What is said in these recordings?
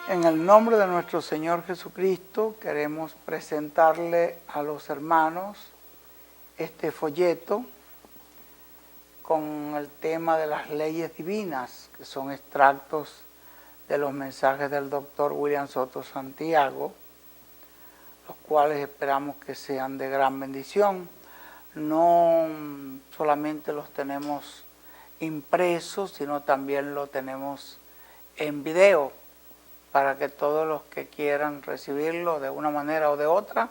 En el nombre de nuestro Señor Jesucristo queremos presentarle a los hermanos este folleto con el tema de las leyes divinas, que son extractos de los mensajes del doctor William Soto Santiago, los cuales esperamos que sean de gran bendición. No solamente los tenemos impresos, sino también lo tenemos en video, para que todos los que quieran recibirlo de una manera o de otra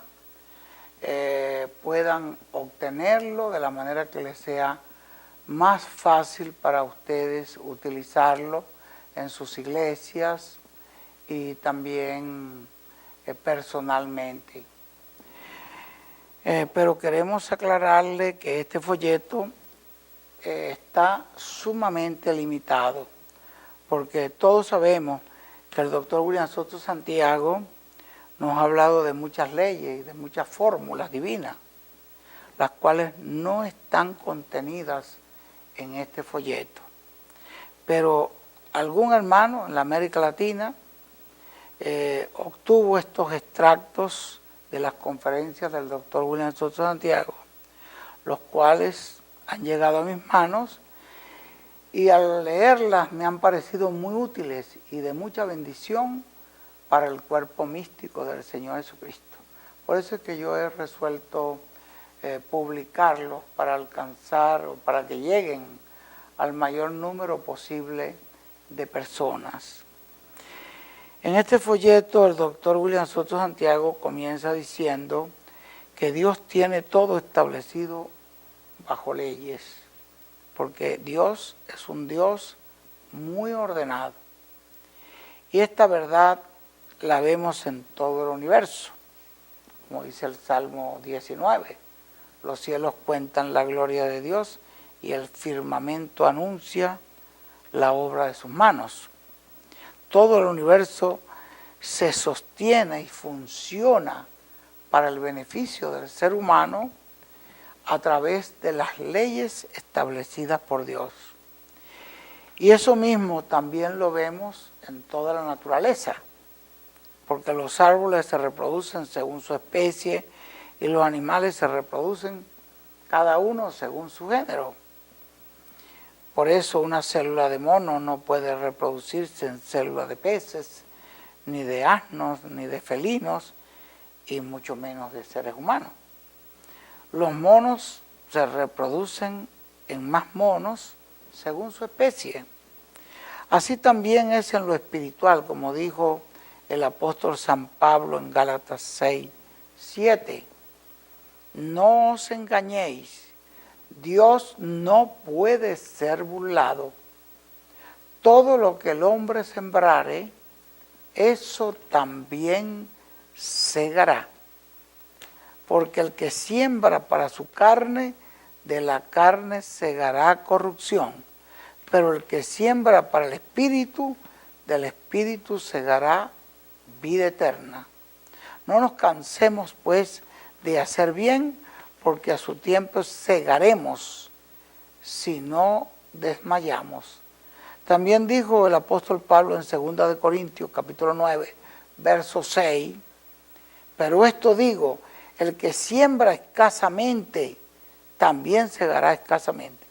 puedan obtenerlo de la manera que les sea más fácil para ustedes utilizarlo en sus iglesias y también personalmente. Pero queremos aclararle que este folleto está sumamente limitado, porque todos sabemos que el doctor William Soto Santiago nos ha hablado de muchas leyes y de muchas fórmulas divinas, las cuales no están contenidas en este folleto. Pero algún hermano en la América Latina obtuvo estos extractos de las conferencias del doctor William Soto Santiago, los cuales han llegado a mis manos, y al leerlas me han parecido muy útiles y de mucha bendición para el cuerpo místico del Señor Jesucristo. Por eso es que yo he resuelto publicarlos para alcanzar o para que lleguen al mayor número posible de personas. En este folleto el doctor William Soto Santiago comienza diciendo que Dios tiene todo establecido bajo leyes, porque Dios es un Dios muy ordenado. Y esta verdad la vemos en todo el universo, como dice el Salmo 19. Los cielos cuentan la gloria de Dios y el firmamento anuncia la obra de sus manos. Todo el universo se sostiene y funciona para el beneficio del ser humano a través de las leyes establecidas por Dios. Y eso mismo también lo vemos en toda la naturaleza, porque los árboles se reproducen según su especie y los animales se reproducen cada uno según su género. Por eso una célula de mono no puede reproducirse en célula de peces, ni de asnos, ni de felinos, y mucho menos de seres humanos. Los monos se reproducen en más monos según su especie. Así también es en lo espiritual, como dijo el apóstol San Pablo en Gálatas 6:7. No os engañéis, Dios no puede ser burlado. Todo lo que el hombre sembrare, eso también segará. Porque el que siembra para su carne, de la carne segará corrupción. Pero el que siembra para el Espíritu, del Espíritu segará vida eterna. No nos cansemos, pues, de hacer bien, porque a su tiempo segaremos si no desmayamos. También dijo el apóstol Pablo en 2 de Corintios, capítulo 9, verso 6, pero esto digo, el que siembra escasamente, también segará escasamente.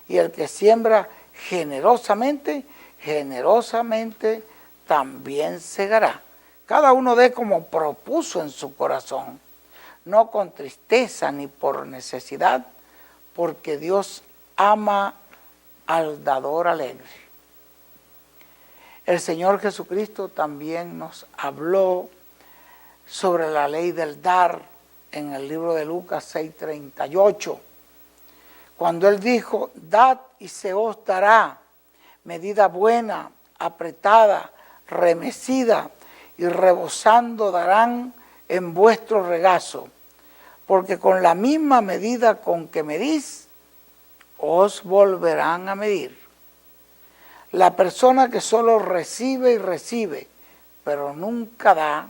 Y el que siembra generosamente, generosamente también segará. Cada uno dé como propuso en su corazón, no con tristeza ni por necesidad, porque Dios ama al dador alegre. El Señor Jesucristo también nos habló sobre la ley del dar en el libro de Lucas 6:38, cuando Él dijo, dad y se os dará, medida buena, apretada, remecida y rebosando darán en vuestro regazo, porque con la misma medida con que medís, os volverán a medir. La persona que solo recibe y recibe, pero nunca da,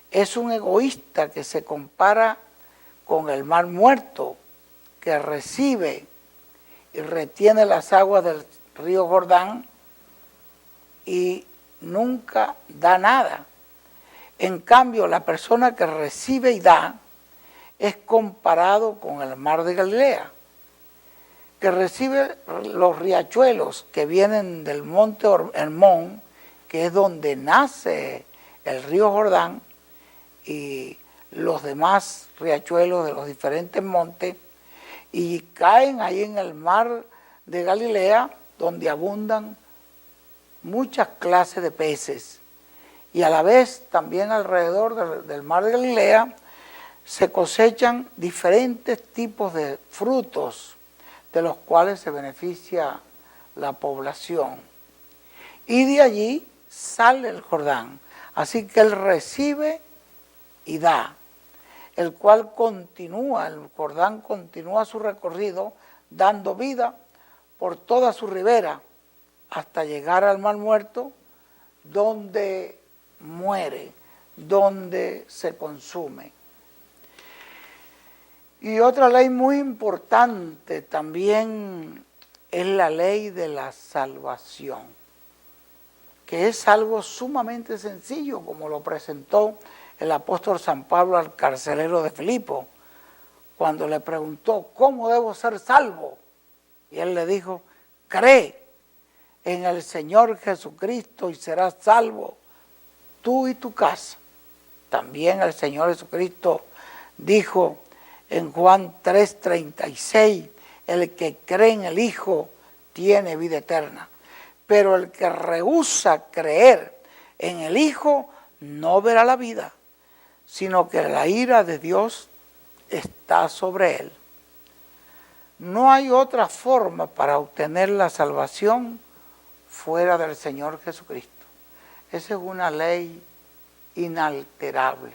es un egoísta que se compara con el mar muerto, que recibe y retiene las aguas del río Jordán y nunca da nada. En cambio, la persona que recibe y da es comparado con el mar de Galilea, que recibe los riachuelos que vienen del monte Hermón, que es donde nace el río Jordán, y los demás riachuelos de los diferentes montes, y caen ahí en el mar de Galilea, donde abundan muchas clases de peces. Y a la vez también alrededor del mar de Galilea se cosechan diferentes tipos de frutos de los cuales se beneficia la población. Y de allí sale el Jordán. Así que él recibe y da, el cual continúa, el Jordán continúa su recorrido dando vida por toda su ribera hasta llegar al Mar Muerto, donde muere, donde se consume. Y otra ley muy importante también es la ley de la salvación, que es algo sumamente sencillo, como lo presentó el apóstol San Pablo al carcelero de Filipo, cuando le preguntó, ¿cómo debo ser salvo? Y él le dijo, cree en el Señor Jesucristo y serás salvo, tú y tu casa. También el Señor Jesucristo dijo en Juan 3:36, el que cree en el Hijo tiene vida eterna, pero el que rehúsa creer en el Hijo no verá la vida, sino que la ira de Dios está sobre él. No hay otra forma para obtener la salvación fuera del Señor Jesucristo. Esa es una ley inalterable.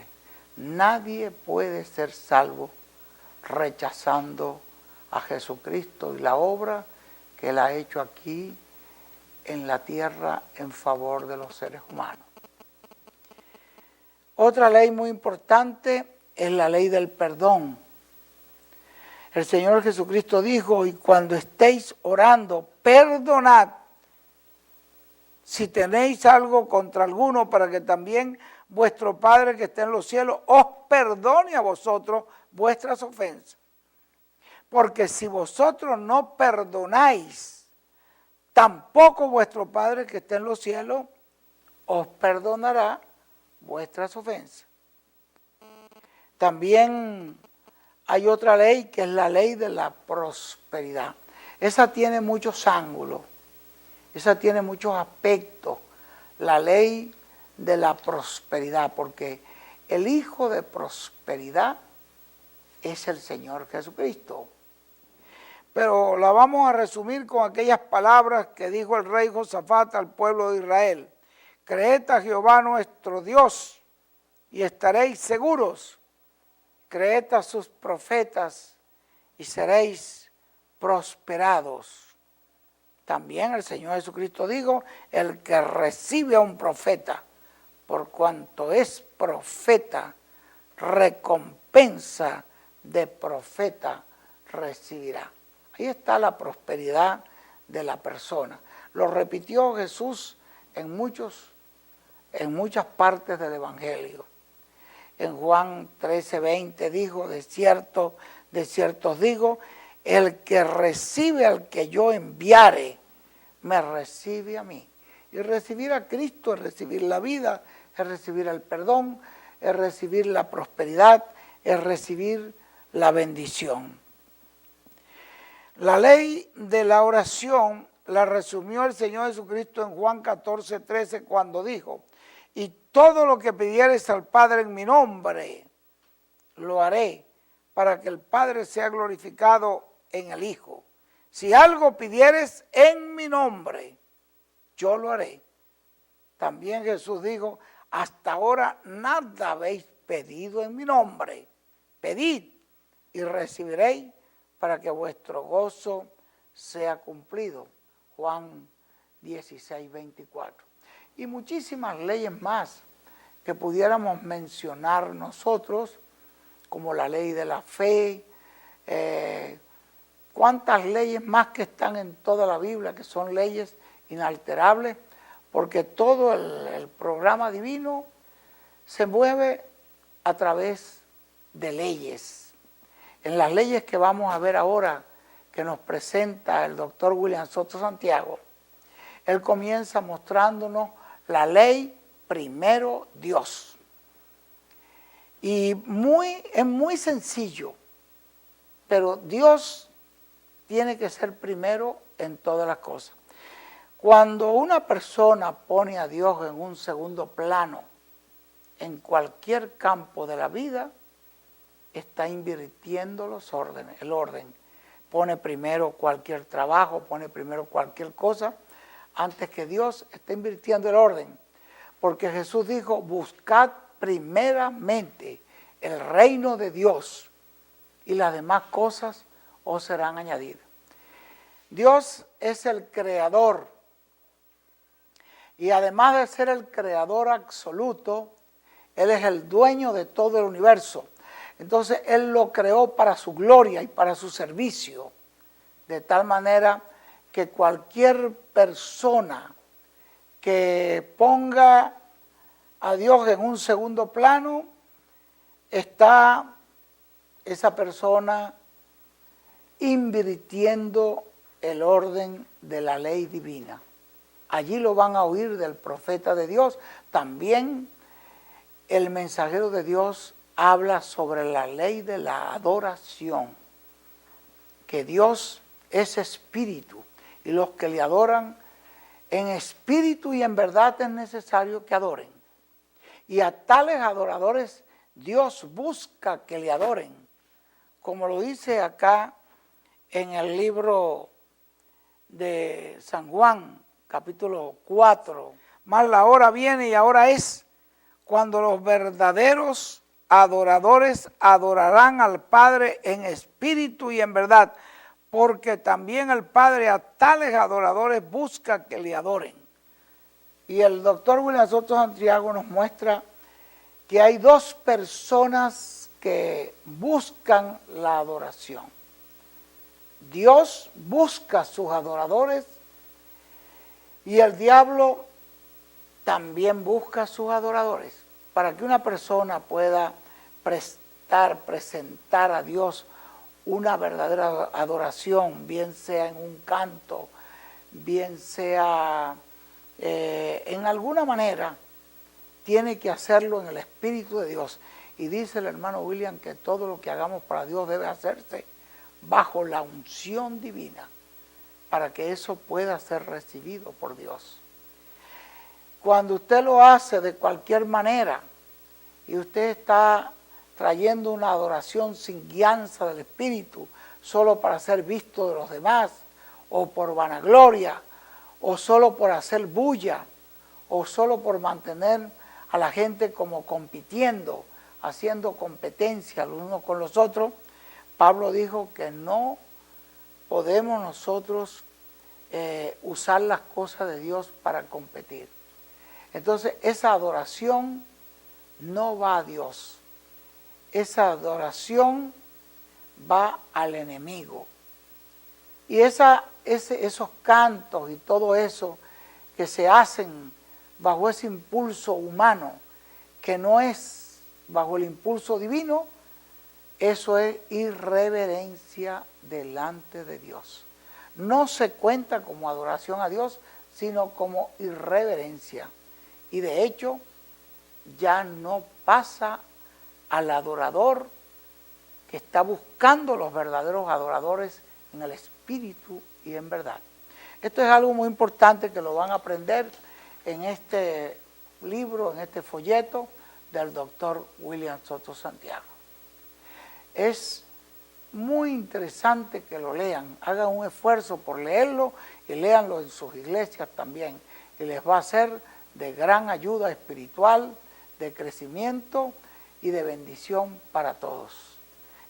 Nadie puede ser salvo rechazando a Jesucristo y la obra que Él ha hecho aquí en la tierra en favor de los seres humanos. Otra ley muy importante es la ley del perdón. El Señor Jesucristo dijo, y cuando estéis orando, perdonad si tenéis algo contra alguno, para que también vuestro Padre que está en los cielos os perdone a vosotros vuestras ofensas. Porque si vosotros no perdonáis, tampoco vuestro Padre que está en los cielos os perdonará vuestras ofensas. También hay otra ley que es la ley de la prosperidad. Esa tiene muchos ángulos, esa tiene muchos aspectos, la ley de la prosperidad, porque el hijo de prosperidad es el Señor Jesucristo. Pero la vamos a resumir con aquellas palabras que dijo el rey Josafat al pueblo de Israel. Creed a Jehová nuestro Dios y estaréis seguros. Creed a sus profetas y seréis prosperados. También el Señor Jesucristo dijo, el que recibe a un profeta, por cuanto es profeta, recompensa de profeta recibirá. Ahí está la prosperidad de la persona. Lo repitió Jesús en muchas partes del Evangelio. En Juan 13:20 dijo, de cierto os digo, el que recibe al que yo enviare, me recibe a mí. Y recibir a Cristo es recibir la vida, es recibir el perdón, es recibir la prosperidad, es recibir la bendición. La ley de la oración la resumió el Señor Jesucristo en Juan 14:13 cuando dijo, y todo lo que pidieres al Padre en mi nombre, lo haré para que el Padre sea glorificado en el Hijo. Si algo pidieres en mi nombre, yo lo haré. También Jesús dijo, hasta ahora nada habéis pedido en mi nombre. Pedid y recibiréis para que vuestro gozo sea cumplido. Juan 16:24. Y muchísimas leyes más que pudiéramos mencionar nosotros, como la ley de la fe, cuántas leyes más que están en toda la Biblia, que son leyes inalterables, porque todo el programa divino se mueve a través de leyes. En las leyes que vamos a ver ahora, que nos presenta el doctor William Soto Santiago, él comienza mostrándonos la ley primero Dios. Y es muy sencillo, pero Dios tiene que ser primero en todas las cosas. Cuando una persona pone a Dios en un segundo plano, en cualquier campo de la vida, está invirtiendo el orden. Pone primero cualquier trabajo, pone primero cualquier cosa, antes que Dios está invirtiendo el orden. Porque Jesús dijo, buscad primeramente el reino de Dios y las demás cosas os serán añadidas. Dios es el creador y además de ser el creador absoluto, Él es el dueño de todo el universo. Entonces Él lo creó para su gloria y para su servicio, de tal manera que cualquier persona que ponga a Dios en un segundo plano, está esa persona invirtiendo el orden de la ley divina. Allí lo van a oír del profeta de Dios. También el mensajero de Dios habla sobre la ley de la adoración, que Dios es espíritu y los que le adoran en espíritu y en verdad es necesario que adoren. Y a tales adoradores Dios busca que le adoren, como lo dice acá en el libro de San Juan, capítulo 4. Mas la hora viene y ahora es cuando los verdaderos adoradores adorarán al Padre en espíritu y en verdad, porque también el Padre a tales adoradores busca que le adoren. Y el doctor William Soto Santiago nos muestra que hay dos personas que buscan la adoración. Dios busca a sus adoradores y el diablo también busca a sus adoradores. Para que una persona pueda presentar a Dios una verdadera adoración, bien sea en un canto, bien sea en alguna manera, tiene que hacerlo en el Espíritu de Dios. Y dice el hermano William que todo lo que hagamos para Dios debe hacerse bajo la unción divina, para que eso pueda ser recibido por Dios. Cuando usted lo hace de cualquier manera y usted está trayendo una adoración sin guianza del Espíritu, solo para ser visto de los demás, o por vanagloria, o solo por hacer bulla, o solo por mantener a la gente como compitiendo, haciendo competencia los unos con los otros, Pablo dijo que no podemos nosotros usar las cosas de Dios para competir. Entonces esa adoración no va a Dios, esa adoración va al enemigo. Y esos cantos y todo eso que se hacen bajo ese impulso humano, que no es bajo el impulso divino, eso es irreverencia delante de Dios. No se cuenta como adoración a Dios, sino como irreverencia. Y de hecho, ya no pasa al adorador que está buscando los verdaderos adoradores en el espíritu y en verdad. Esto es algo muy importante que lo van a aprender en este libro, en este folleto del doctor William Soto Santiago. Es muy interesante que lo lean, hagan un esfuerzo por leerlo y léanlo en sus iglesias también. Y les va a ser de gran ayuda espiritual, de crecimiento y de bendición para todos.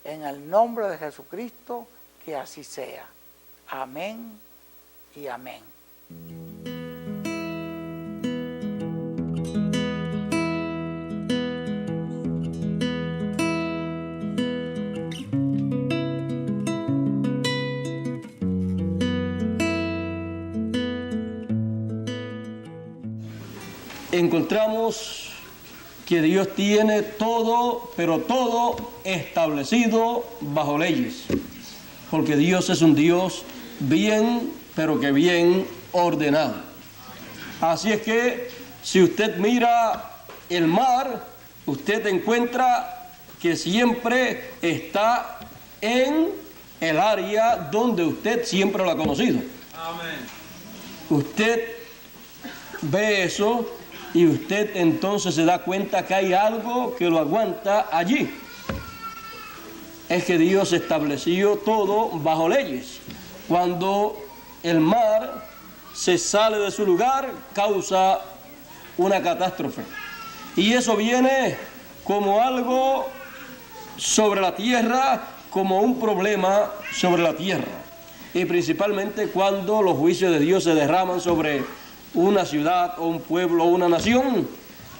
En el nombre de Jesucristo, que así sea. Amén y amén. encontramos que Dios tiene todo, pero todo establecido bajo leyes, porque Dios es un Dios bien, pero que bien ordenado. Así es que si usted mira el mar, usted encuentra que siempre está en el área donde usted siempre lo ha conocido. Amén. Usted ve eso y usted entonces se da cuenta que hay algo que lo aguanta allí. Es que Dios estableció todo bajo leyes. Cuando el mar se sale de su lugar, causa una catástrofe. Y eso viene como algo sobre la tierra, como un problema sobre la tierra. Y principalmente cuando los juicios de Dios se derraman sobre una ciudad o un pueblo o una nación,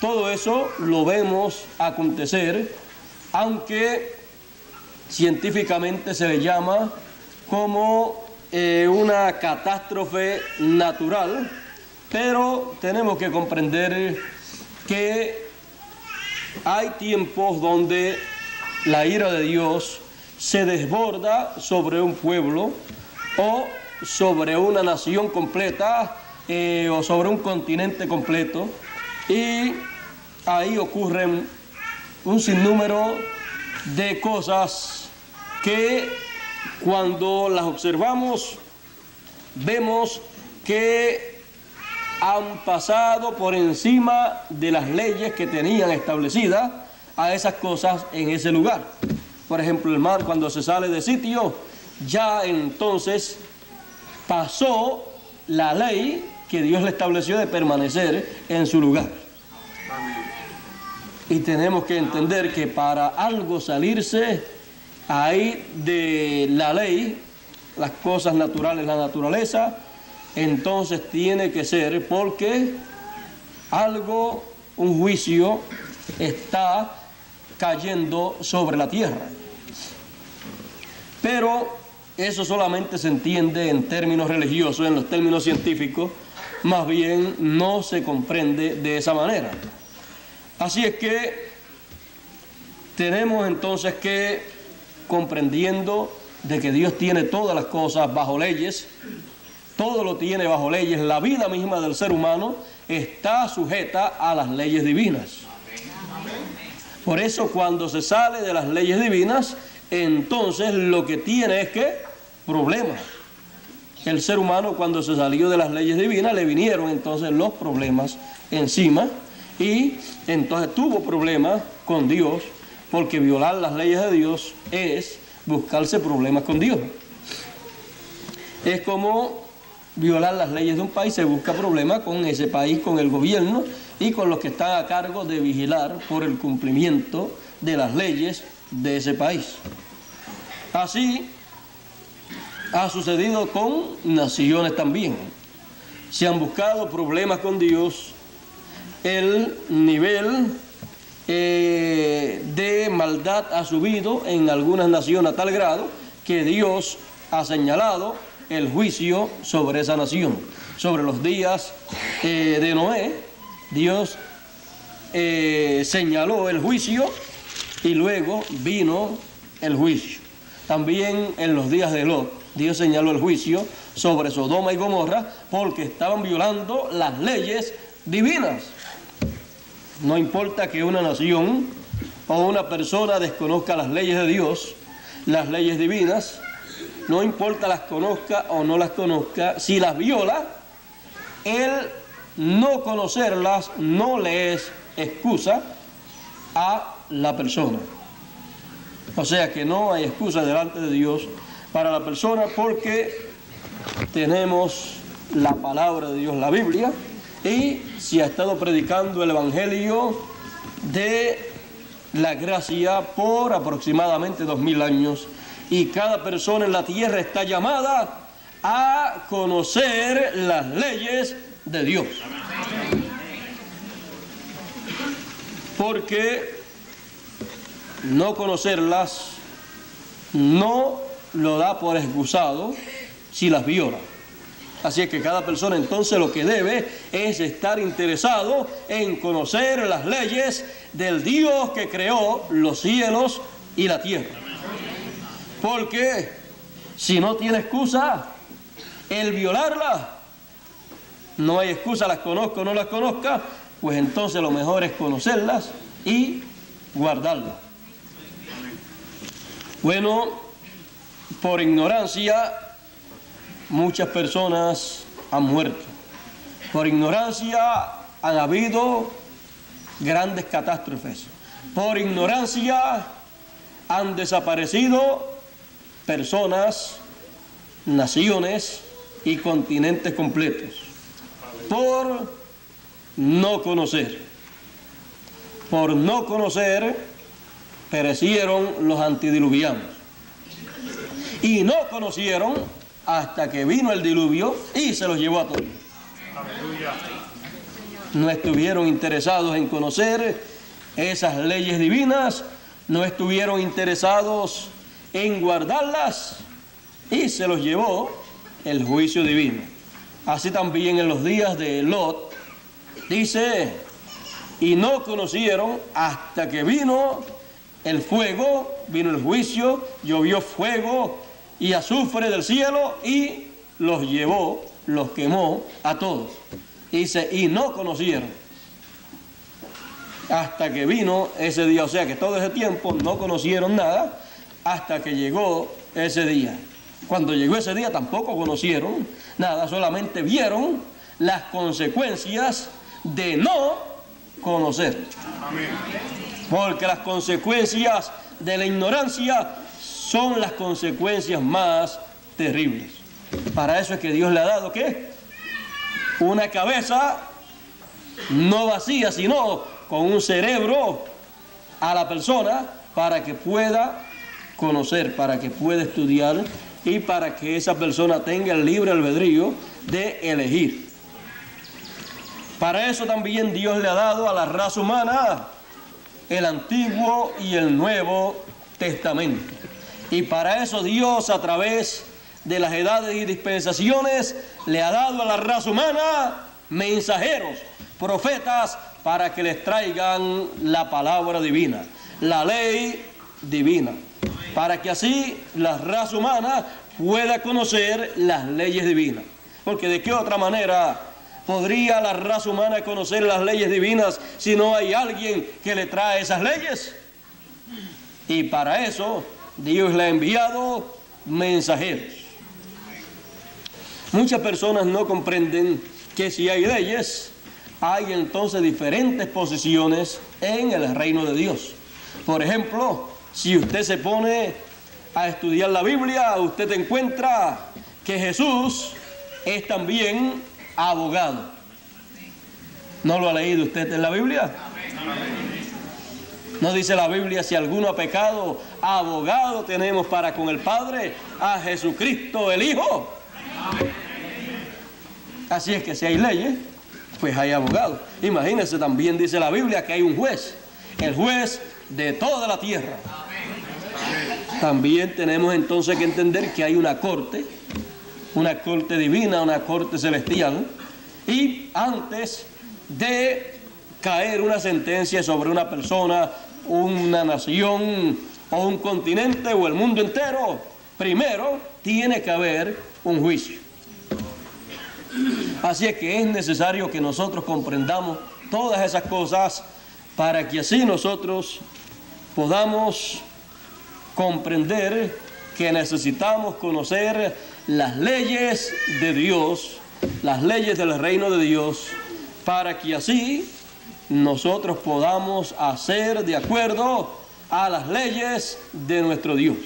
todo eso lo vemos acontecer, aunque científicamente se le llama como una catástrofe natural, pero tenemos que comprender que hay tiempos donde la ira de Dios se desborda sobre un pueblo o sobre una nación completa o sobre un continente completo, y ahí ocurren un sinnúmero de cosas que cuando las observamos vemos que han pasado por encima de las leyes que tenían establecidas a esas cosas en ese lugar. Por ejemplo, el mar, cuando se sale de sitio, ya entonces pasó la ley que Dios le estableció de permanecer en su lugar. Y tenemos que entender que para algo salirse ahí de la ley, las cosas naturales, la naturaleza, entonces tiene que ser porque algo, un juicio está cayendo sobre la tierra. Pero eso solamente se entiende en términos religiosos, en los términos científicos, más bien no se comprende de esa manera. Así es que tenemos entonces que, comprendiendo de que Dios tiene todas las cosas bajo leyes, todo lo tiene bajo leyes, la vida misma del ser humano está sujeta a las leyes divinas. Por eso cuando se sale de las leyes divinas, entonces lo que tiene es que problemas. El ser humano, cuando se salió de las leyes divinas, le vinieron entonces los problemas encima, y entonces tuvo problemas con Dios, porque violar las leyes de Dios es buscarse problemas con Dios. Es como violar las leyes de un país, se busca problemas con ese país, con el gobierno y con los que están a cargo de vigilar por el cumplimiento de las leyes de ese país. Así ha sucedido con naciones también. Se han buscado problemas con Dios, el nivel de maldad ha subido en algunas naciones a tal grado que Dios ha señalado el juicio sobre esa nación. Sobre los días de Noé, Dios señaló el juicio y luego vino el juicio. También en los días de Lot, Dios señaló el juicio sobre Sodoma y Gomorra porque estaban violando las leyes divinas. No importa que una nación o una persona desconozca las leyes de Dios, las leyes divinas, no importa las conozca o no las conozca, si las viola, el no conocerlas no le es excusa a la persona. O sea que no hay excusa delante de Dios para la persona, porque tenemos la palabra de Dios, la Biblia, y se ha estado predicando el Evangelio de la gracia por aproximadamente 2000 años, y cada persona en la tierra está llamada a conocer las leyes de Dios. Porque no conocerlas no lo da por excusado si las viola. Así es que cada persona entonces lo que debe es estar interesado en conocer las leyes del Dios que creó los cielos y la tierra. Porque si no tiene excusa el violarla, no hay excusa, las conozca o no las conozca, pues entonces lo mejor es conocerlas y guardarlas. Bueno, por ignorancia muchas personas han muerto. Por ignorancia han habido grandes catástrofes. Por ignorancia han desaparecido personas, naciones y continentes completos. Por no conocer. Por no conocer perecieron los antediluvianos. Y no conocieron hasta que vino el diluvio y se los llevó a todos. No estuvieron interesados en conocer esas leyes divinas, no estuvieron interesados en guardarlas y se los llevó el juicio divino. Así también en los días de Lot, dice, y no conocieron hasta que vino el fuego, vino el juicio, llovió fuego y azufre del cielo y los llevó, los quemó a todos. Dice, y no conocieron hasta que vino ese día. O sea que todo ese tiempo no conocieron nada hasta que llegó ese día. Cuando llegó ese día tampoco conocieron nada, solamente vieron las consecuencias de no conocer. Amén. Porque las consecuencias de la ignorancia son las consecuencias más terribles. Para eso es que Dios le ha dado, ¿qué? Una cabeza no vacía, sino con un cerebro a la persona para que pueda conocer, para que pueda estudiar y para que esa persona tenga el libre albedrío de elegir. Para eso también Dios le ha dado a la raza humana el Antiguo y el Nuevo Testamento. Y para eso Dios, a través de las edades y dispensaciones, le ha dado a la raza humana mensajeros, profetas, para que les traigan la palabra divina, la ley divina, para que así la raza humana pueda conocer las leyes divinas. Porque ¿de qué otra manera podría la raza humana conocer las leyes divinas si no hay alguien que le trae esas leyes? Y para eso Dios le ha enviado mensajeros. Muchas personas no comprenden que si hay leyes, hay entonces diferentes posiciones en el reino de Dios. Por ejemplo, si usted se pone a estudiar la Biblia, usted encuentra que Jesús es también abogado. ¿No lo ha leído usted en la Biblia? ¿No dice la Biblia, si alguno ha pecado, abogado tenemos para con el Padre, a Jesucristo el Hijo? Así es que si hay leyes, pues hay abogados. Imagínense, también dice la Biblia que hay un juez, el juez de toda la tierra. También tenemos entonces que entender que hay una corte divina, una corte celestial, y antes de caer una sentencia sobre una persona, una nación o un continente o el mundo entero, primero tiene que haber un juicio. Así es que es necesario que nosotros comprendamos todas esas cosas para que así nosotros podamos comprender que necesitamos conocer las leyes de Dios, las leyes del reino de Dios, para que así nosotros podamos hacer de acuerdo a las leyes de nuestro Dios.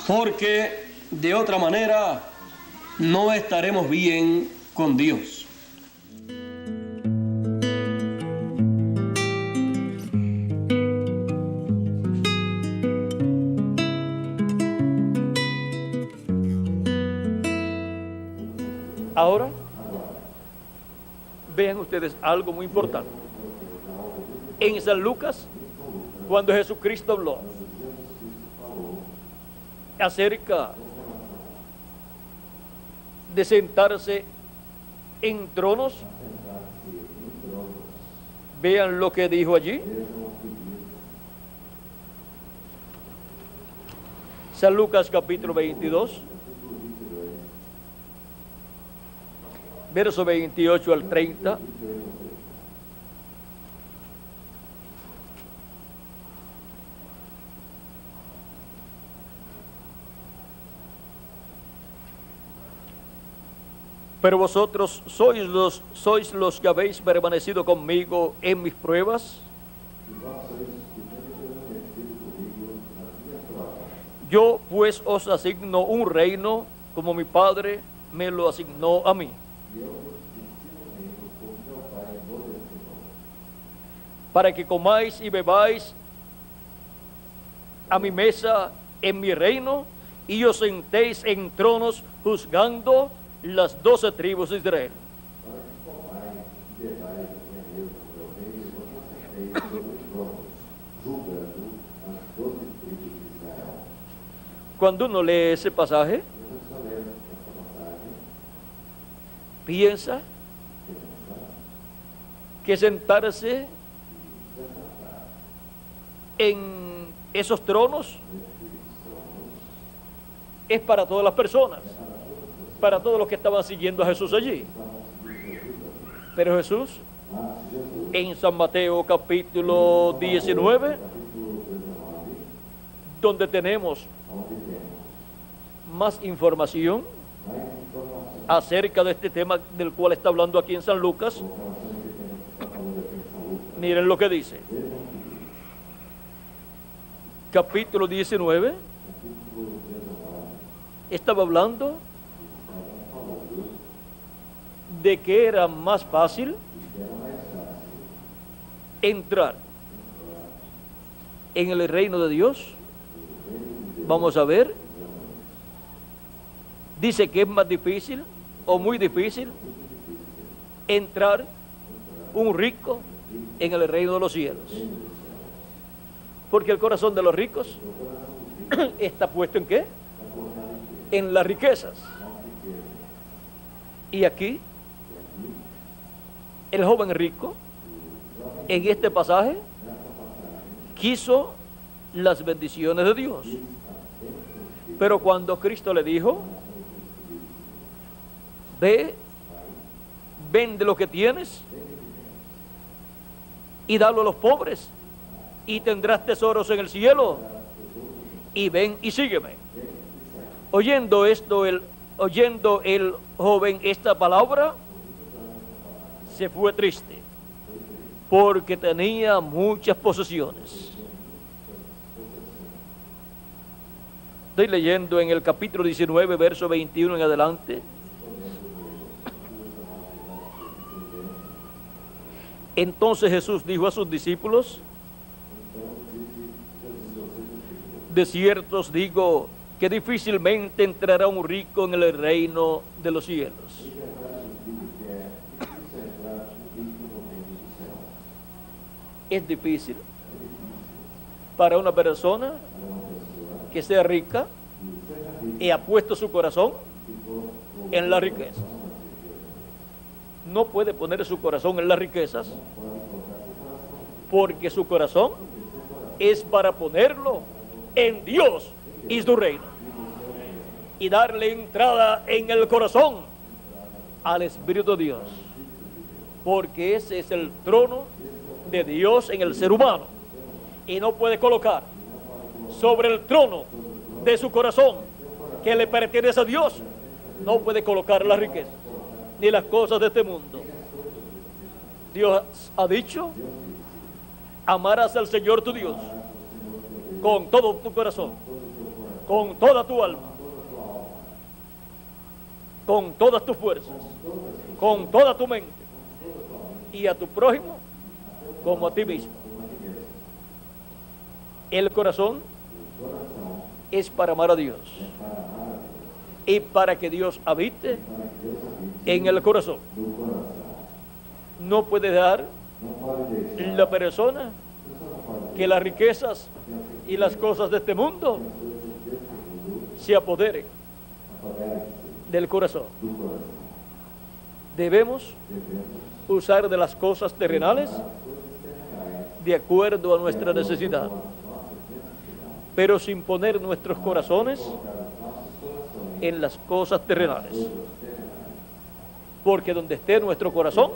Porque de otra manera no estaremos bien con Dios. Ahora, vean ustedes algo muy importante. En San Lucas, cuando Jesucristo habló de sentarse en tronos. Vean lo que dijo allí. San Lucas capítulo 22, verso 28 al 30. Pero vosotros sois los que habéis permanecido conmigo en mis pruebas. Yo pues os asigno un reino como mi Padre me lo asignó a mí, para que comáis y bebáis a mi mesa en mi reino, y os sentéis en tronos juzgando las 12 tribus de Israel. Cuando uno lee ese pasaje, piensa que sentarse en esos tronos es para todas las personas, para todos los que estaban siguiendo a Jesús allí. Pero Jesús, en San Mateo capítulo 19, donde tenemos más información acerca de este tema del cual está hablando aquí en San Lucas, miren lo que dice. Capítulo 19, estaba hablando de que era más fácil entrar en el reino de Dios. Vamos a ver. Dice que es más difícil o muy difícil entrar un rico en el reino de los cielos. Porque el corazón de los ricos está puesto ¿en qué? En las riquezas. Y aquí, el joven rico, en este pasaje, quiso las bendiciones de Dios. Pero cuando Cristo le dijo, ve, vende lo que tienes y dalo a los pobres y tendrás tesoros en el cielo, y ven y sígueme. Oyendo el joven esta palabra, se fue triste porque tenía muchas posesiones. Estoy leyendo en el capítulo 19, verso 21 en adelante. Entonces Jesús dijo a sus discípulos: de cierto os digo que difícilmente entrará un rico en el reino de los cielos. Es difícil para una persona que sea rica y ha puesto su corazón en las riquezas. No puede poner su corazón en las riquezas porque su corazón es para ponerlo en Dios y su reino y darle entrada en el corazón al Espíritu de Dios, porque ese es el trono de Dios en el ser humano, y no puede colocar sobre el trono de su corazón, que le pertenece a Dios, no puede colocar la riqueza ni las cosas de este mundo. Dios ha dicho: amarás al Señor tu Dios con todo tu corazón, con toda tu alma, con todas tus fuerzas, con toda tu mente, y a tu prójimo como a ti mismo. El corazón es para amar a Dios y para que Dios habite en el corazón. No puede dar la persona que las riquezas y las cosas de este mundo se apoderen del corazón. Debemos usar de las cosas terrenales de acuerdo a nuestra necesidad, pero sin poner nuestros corazones en las cosas terrenales. Porque donde esté nuestro corazón,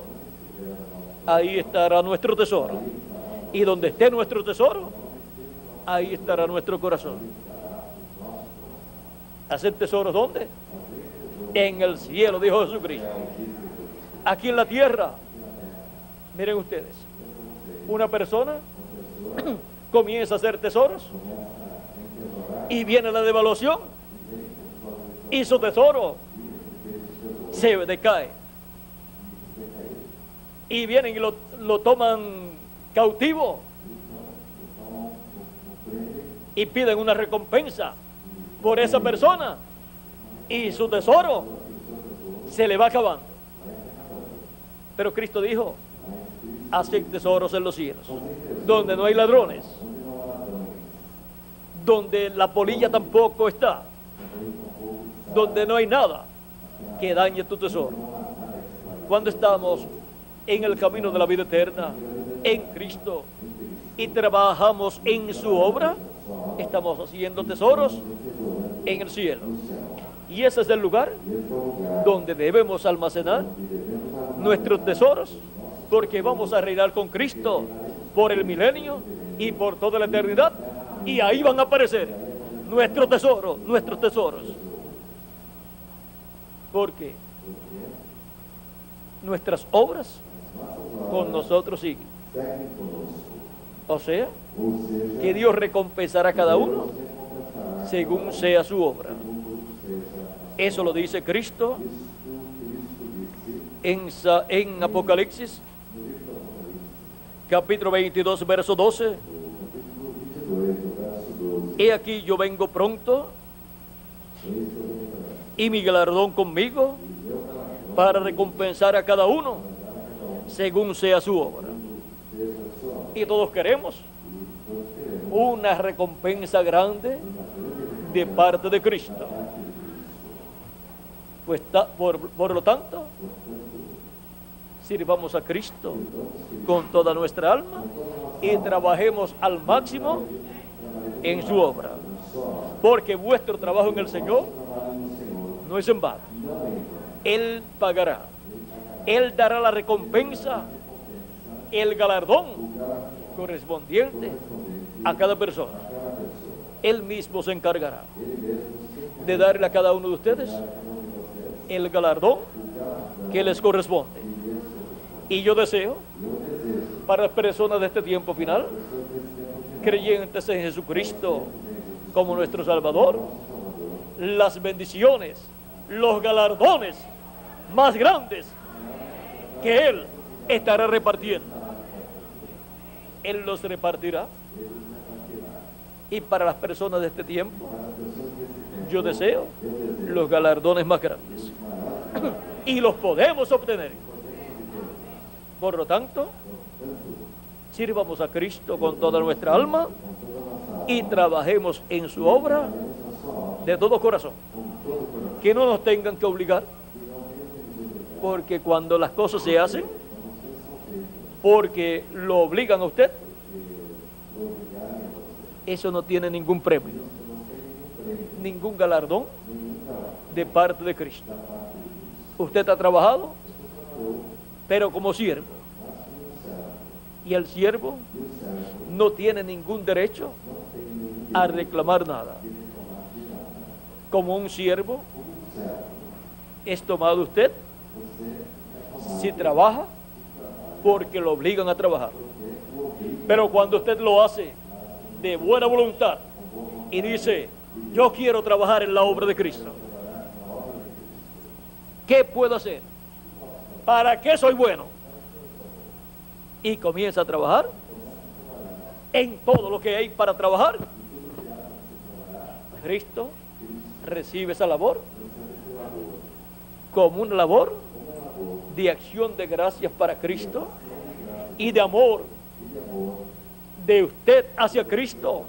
ahí estará nuestro tesoro. Y donde esté nuestro tesoro, ahí estará nuestro corazón. ¿Hacer tesoros dónde? En el cielo, dijo Jesucristo. Aquí en la tierra, miren ustedes, una persona comienza a hacer tesoros y viene la devaluación y su tesoro se decae. Y vienen y lo toman cautivo y piden una recompensa por esa persona y su tesoro se le va acabando. Pero Cristo dijo: hacen tesoros en los cielos, donde no hay ladrones, donde la polilla tampoco está, donde no hay nada que dañe tu tesoro. Cuando estamos en el camino de la vida eterna, en Cristo, y trabajamos en su obra, estamos haciendo tesoros en el cielo. Y ese es el lugar donde debemos almacenar nuestros tesoros, porque vamos a reinar con Cristo por el milenio y por toda la eternidad, y ahí van a aparecer nuestros tesoros, porque nuestras obras con nosotros siguen. O sea, que Dios recompensará a cada uno según sea su obra. Eso lo dice Cristo en Apocalipsis, capítulo 22, verso 12. He aquí yo vengo pronto, y mi galardón conmigo, para recompensar a cada uno según sea su obra. Y todos queremos una recompensa grande de parte de Cristo. Pues por lo tanto, sirvamos a Cristo con toda nuestra alma y trabajemos al máximo en su obra, porque vuestro trabajo en el Señor no es en vano. Él pagará, Él dará la recompensa, el galardón correspondiente a cada persona. Él mismo se encargará de darle a cada uno de ustedes el galardón que les corresponde. Y yo deseo para las personas de este tiempo final, creyentes en Jesucristo como nuestro Salvador, las bendiciones, los galardones más grandes que Él estará repartiendo. Él los repartirá. Y para las personas de este tiempo, yo deseo los galardones más grandes. Y los podemos obtener. Por lo tanto, sirvamos a Cristo con toda nuestra alma y trabajemos en su obra de todo corazón. Que no nos tengan que obligar, porque cuando las cosas se hacen porque lo obligan a usted, eso no tiene ningún premio, ningún galardón de parte de Cristo. Usted ha trabajado, pero como siervo, y el siervo no tiene ningún derecho a reclamar nada. Como un siervo es tomado usted si trabaja porque lo obligan a trabajar. Pero cuando usted lo hace de buena voluntad y dice: yo quiero trabajar en la obra de Cristo, ¿qué puedo hacer? ¿Para qué soy bueno? Y comienza a trabajar en todo lo que hay para trabajar. Cristo recibe esa labor como una labor de acción de gracias para Cristo y de amor de usted hacia Cristo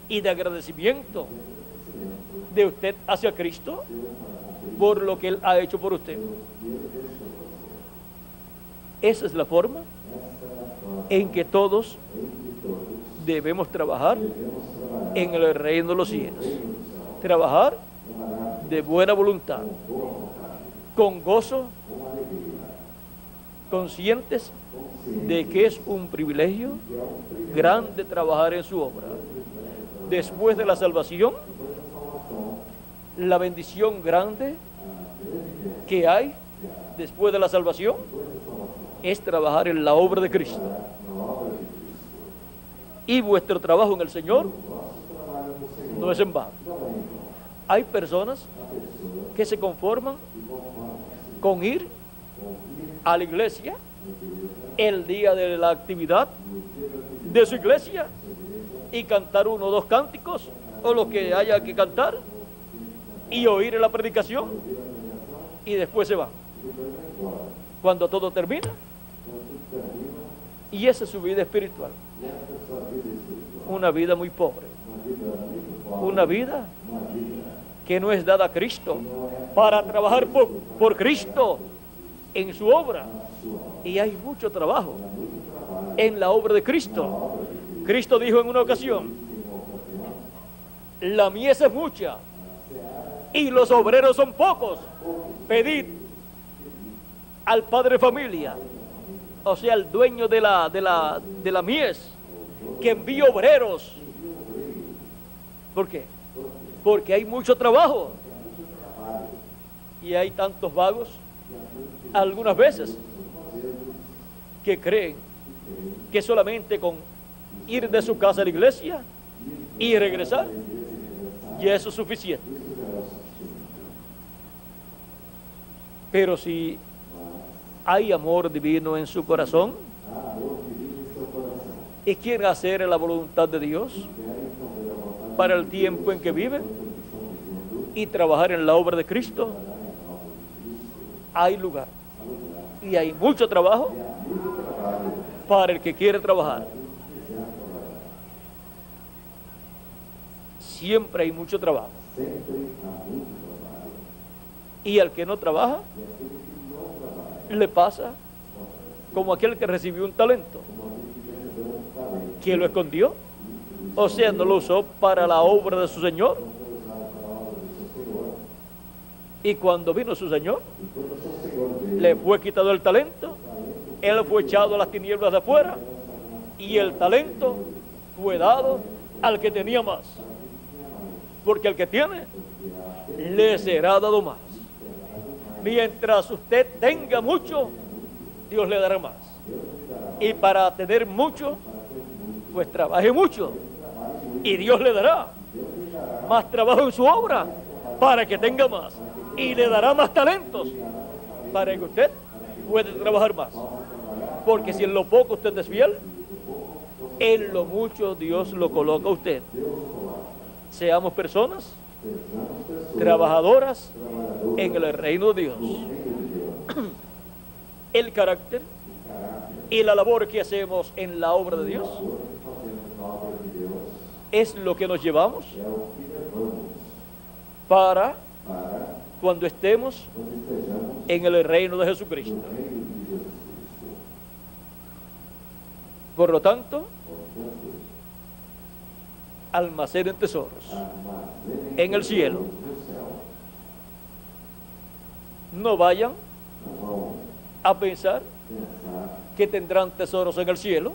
y de agradecimiento de usted hacia Cristo por lo que Él ha hecho por usted. Esa es la forma en que todos debemos trabajar en el reino de los cielos. Trabajar de buena voluntad, con gozo, conscientes de que es un privilegio grande trabajar en su obra. Después de la salvación, la bendición grande que hay después de la salvación es trabajar en la obra de Cristo. Y vuestro trabajo en el Señor no es en vano. Hay personas que se conforman con ir a la iglesia el día de la actividad de su iglesia y cantar uno o dos cánticos o lo que haya que cantar y oír la predicación y después se van. Cuando todo termina, y esa es su vida espiritual, una vida muy pobre, una vida que no es dada a Cristo para trabajar por Cristo en su obra. Y hay mucho trabajo en la obra de Cristo. Cristo dijo en una ocasión: la mies es mucha y los obreros son pocos. Pedid al padre de familia, o sea, el dueño de la mies, que envíe obreros. ¿Por qué? Porque hay mucho trabajo y hay tantos vagos algunas veces que creen que solamente con ir de su casa a la iglesia y regresar ya eso es suficiente. Pero si hay amor divino en su corazón y quieren hacer la voluntad de Dios para el tiempo en que viven y trabajar en la obra de Cristo, hay lugar y hay mucho trabajo para el que quiere trabajar. Siempre hay mucho trabajo. Y al que no trabaja, le pasa como aquel que recibió un talento, que lo escondió, o sea, no lo usó para la obra de su Señor. Y cuando vino su Señor, le fue quitado el talento, él fue echado a las tinieblas de afuera, y el talento fue dado al que tenía más. Porque al que tiene, le será dado más. Mientras usted tenga mucho, Dios le dará más. Y para tener mucho, pues trabaje mucho. Y Dios le dará más trabajo en su obra para que tenga más. Y le dará más talentos para que usted pueda trabajar más. Porque si en lo poco usted es fiel, en lo mucho Dios lo coloca a usted. Seamos personas trabajadoras en el reino de Dios. El carácter y la labor que hacemos en la obra de Dios es lo que nos llevamos para cuando estemos en el reino de Jesucristo. Por lo tanto, almacenen tesoros en el cielo. No vayan a pensar que tendrán tesoros en el cielo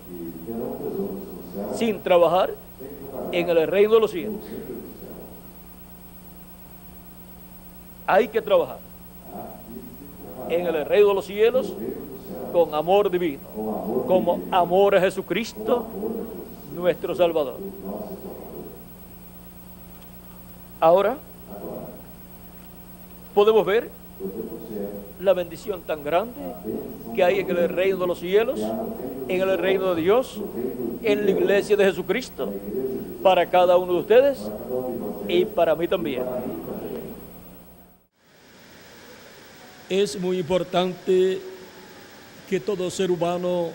sin trabajar en el reino de los cielos. Hay que trabajar en el reino de los cielos con amor divino, como amor a Jesucristo, nuestro Salvador. Ahora podemos ver la bendición tan grande que hay en el reino de los cielos, en el reino de Dios, en la iglesia de Jesucristo, para cada uno de ustedes y para mí también. Es muy importante que todo ser humano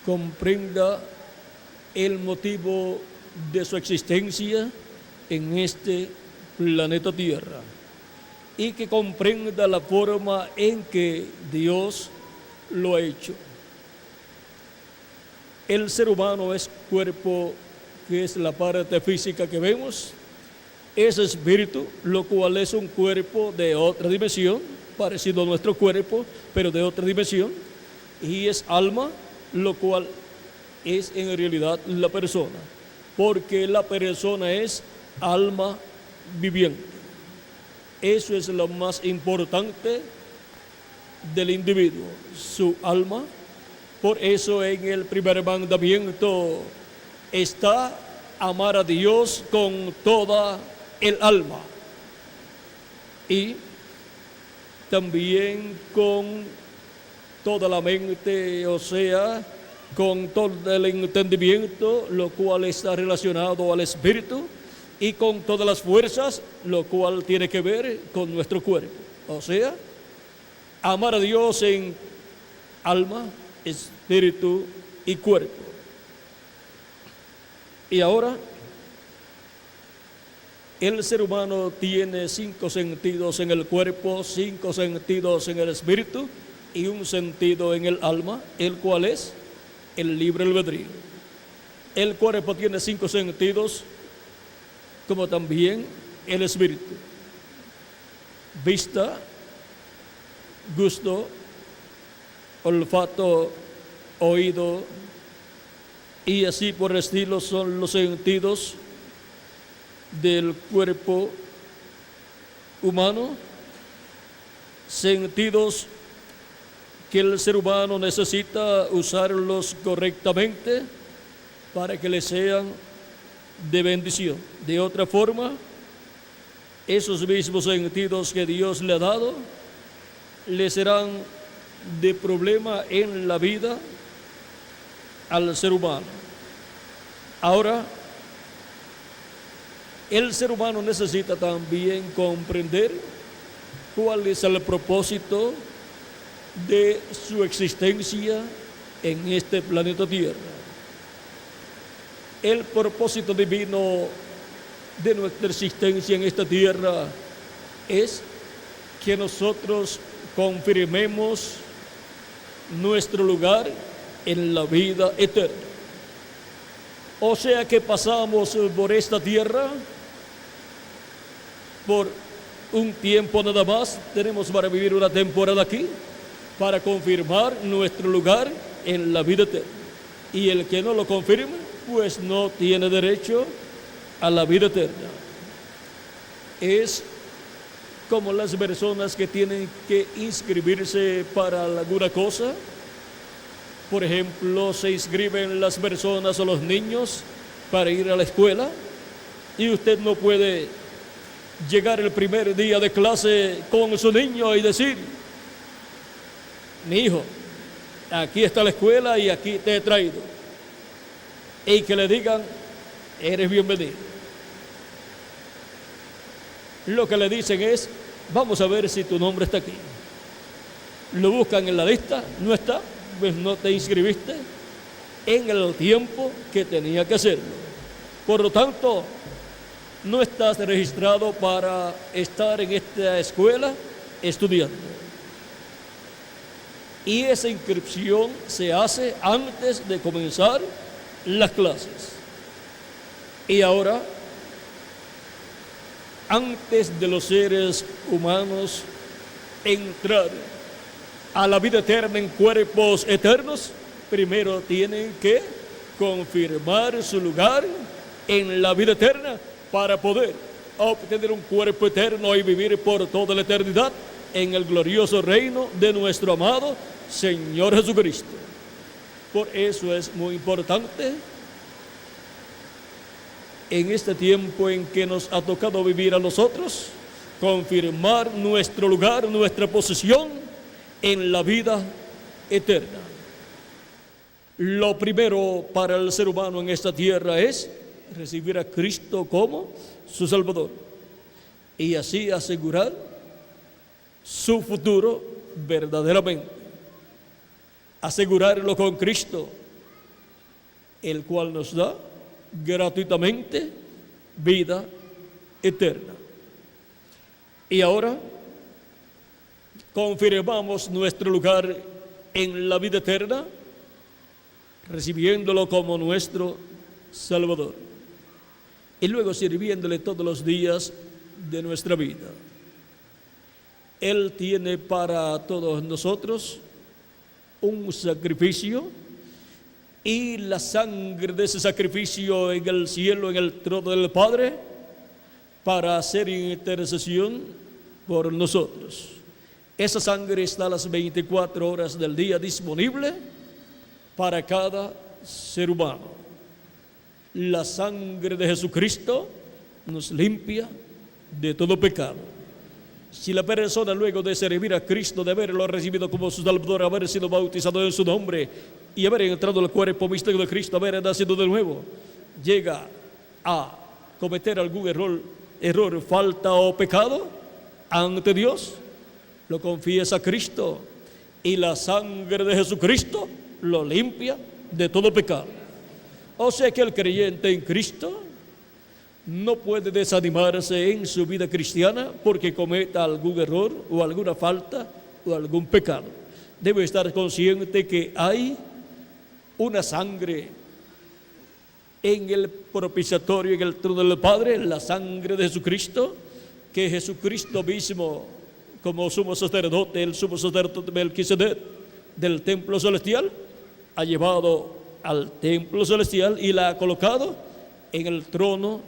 comprenda el motivo de su existencia en este planeta Tierra. y que comprenda la forma en que Dios lo ha hecho. El ser humano es cuerpo, que es la parte física que vemos, es espíritu, lo cual es un cuerpo de otra dimensión, parecido a nuestro cuerpo, pero de otra dimensión, y es alma, lo cual es en realidad la persona, porque la persona es alma viviente. Eso es lo más importante del individuo, su alma. Por eso en el primer mandamiento está amar a Dios con toda el alma y también con toda la mente, o sea, con todo el entendimiento, lo cual está relacionado al espíritu, y con todas las fuerzas, lo cual tiene que ver con nuestro cuerpo. O sea, amar a Dios en alma, espíritu y cuerpo. Y ahora, el ser humano tiene 5 sentidos en el cuerpo, 5 sentidos en el espíritu y un sentido en el alma, el cual es el libre albedrío. El cuerpo tiene 5 sentidos, como también el espíritu: vista, gusto, olfato, oído, y así por el estilo son los sentidos del cuerpo humano, sentidos que el ser humano necesita usarlos correctamente para que le sean de bendición. De otra forma, esos mismos sentidos que Dios le ha dado le serán de problema en la vida al ser humano. Ahora, el ser humano necesita también comprender cuál es el propósito de su existencia en este planeta Tierra. El propósito divino de nuestra existencia en esta tierra es que nosotros confirmemos nuestro lugar en la vida eterna. O sea que pasamos por esta tierra por un tiempo nada más, tenemos para vivir una temporada aquí, para confirmar nuestro lugar en la vida eterna. Y el que no lo confirme, pues no tiene derecho a la vida eterna. Es como las personas que tienen que inscribirse para alguna cosa. Por ejemplo, se inscriben las personas o los niños para ir a la escuela, y usted no puede llegar el primer día de clase con su niño y decir: mi hijo, aquí está la escuela y aquí te he traído, y que le digan: eres bienvenido. Lo que le dicen es: vamos a ver si tu nombre está aquí. Lo buscan en la lista, no está, pues no te inscribiste en el tiempo que tenía que hacerlo. Por lo tanto, no estás registrado para estar en esta escuela estudiando. Y esa inscripción se hace antes de comenzar las clases. Y ahora, antes de los seres humanos entrar a la vida eterna en cuerpos eternos, primero tienen que confirmar su lugar en la vida eterna para poder obtener un cuerpo eterno y vivir por toda la eternidad en el glorioso reino de nuestro amado Señor Jesucristo. Por eso es muy importante en este tiempo en que nos ha tocado vivir a nosotros, confirmar nuestro lugar, nuestra posición en la vida eterna. Lo primero para el ser humano en esta tierra es recibir a Cristo como su Salvador y así asegurar su futuro verdaderamente. Asegurarlo con Cristo, el cual nos da gratuitamente vida eterna. Y ahora confirmamos nuestro lugar en la vida eterna, recibiéndolo como nuestro Salvador y luego sirviéndole todos los días de nuestra vida. Él tiene para todos nosotros un sacrificio, y la sangre de ese sacrificio en el cielo, en el trono del Padre, para hacer intercesión por nosotros. Esa sangre está a las 24 horas del día disponible para cada ser humano. La sangre de Jesucristo nos limpia de todo pecado. Si la persona, luego de servir a Cristo, de haberlo recibido como su Salvador, haber sido bautizado en su nombre y haber entrado al cuerpo místico de Cristo, haber nacido de nuevo, llega a cometer algún error, falta o pecado ante Dios, lo confiesa a Cristo y la sangre de Jesucristo lo limpia de todo pecado. O sea que el creyente en Cristo no puede desanimarse en su vida cristiana porque cometa algún error o alguna falta o algún pecado. Debe estar consciente que hay una sangre en el propiciatorio, en el trono del Padre, la sangre de Jesucristo, que Jesucristo mismo, como sumo sacerdote, el sumo sacerdote Melquisedec del templo celestial, ha llevado al templo celestial y la ha colocado en el trono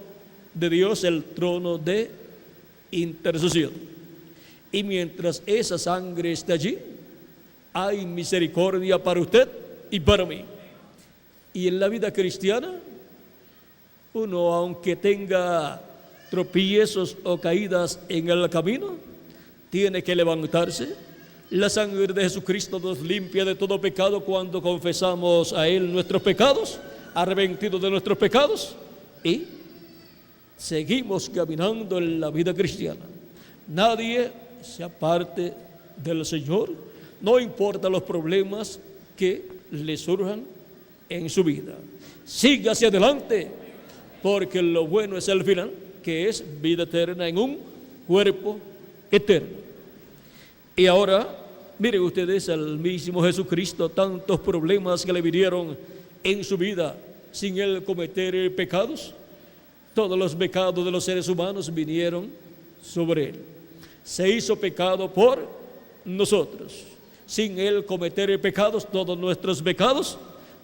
de Dios, el trono de intercesión. Y mientras esa sangre esté allí, hay misericordia para usted y para mí. Y en la vida cristiana, uno, aunque tenga tropiezos o caídas en el camino, tiene que levantarse. La sangre de Jesucristo nos limpia de todo pecado cuando confesamos a Él nuestros pecados, arrepentidos de nuestros pecados, y seguimos caminando en la vida cristiana. Nadie se aparte del Señor, no importa los problemas que le surjan en su vida. Siga hacia adelante, porque lo bueno es el final, que es vida eterna en un cuerpo eterno. Y ahora, miren ustedes, al mismo Jesucristo, tantos problemas que le vinieron en su vida sin Él cometer pecados. Todos los pecados de los seres humanos vinieron sobre Él. Se hizo pecado por nosotros. Sin Él cometer pecados, todos nuestros pecados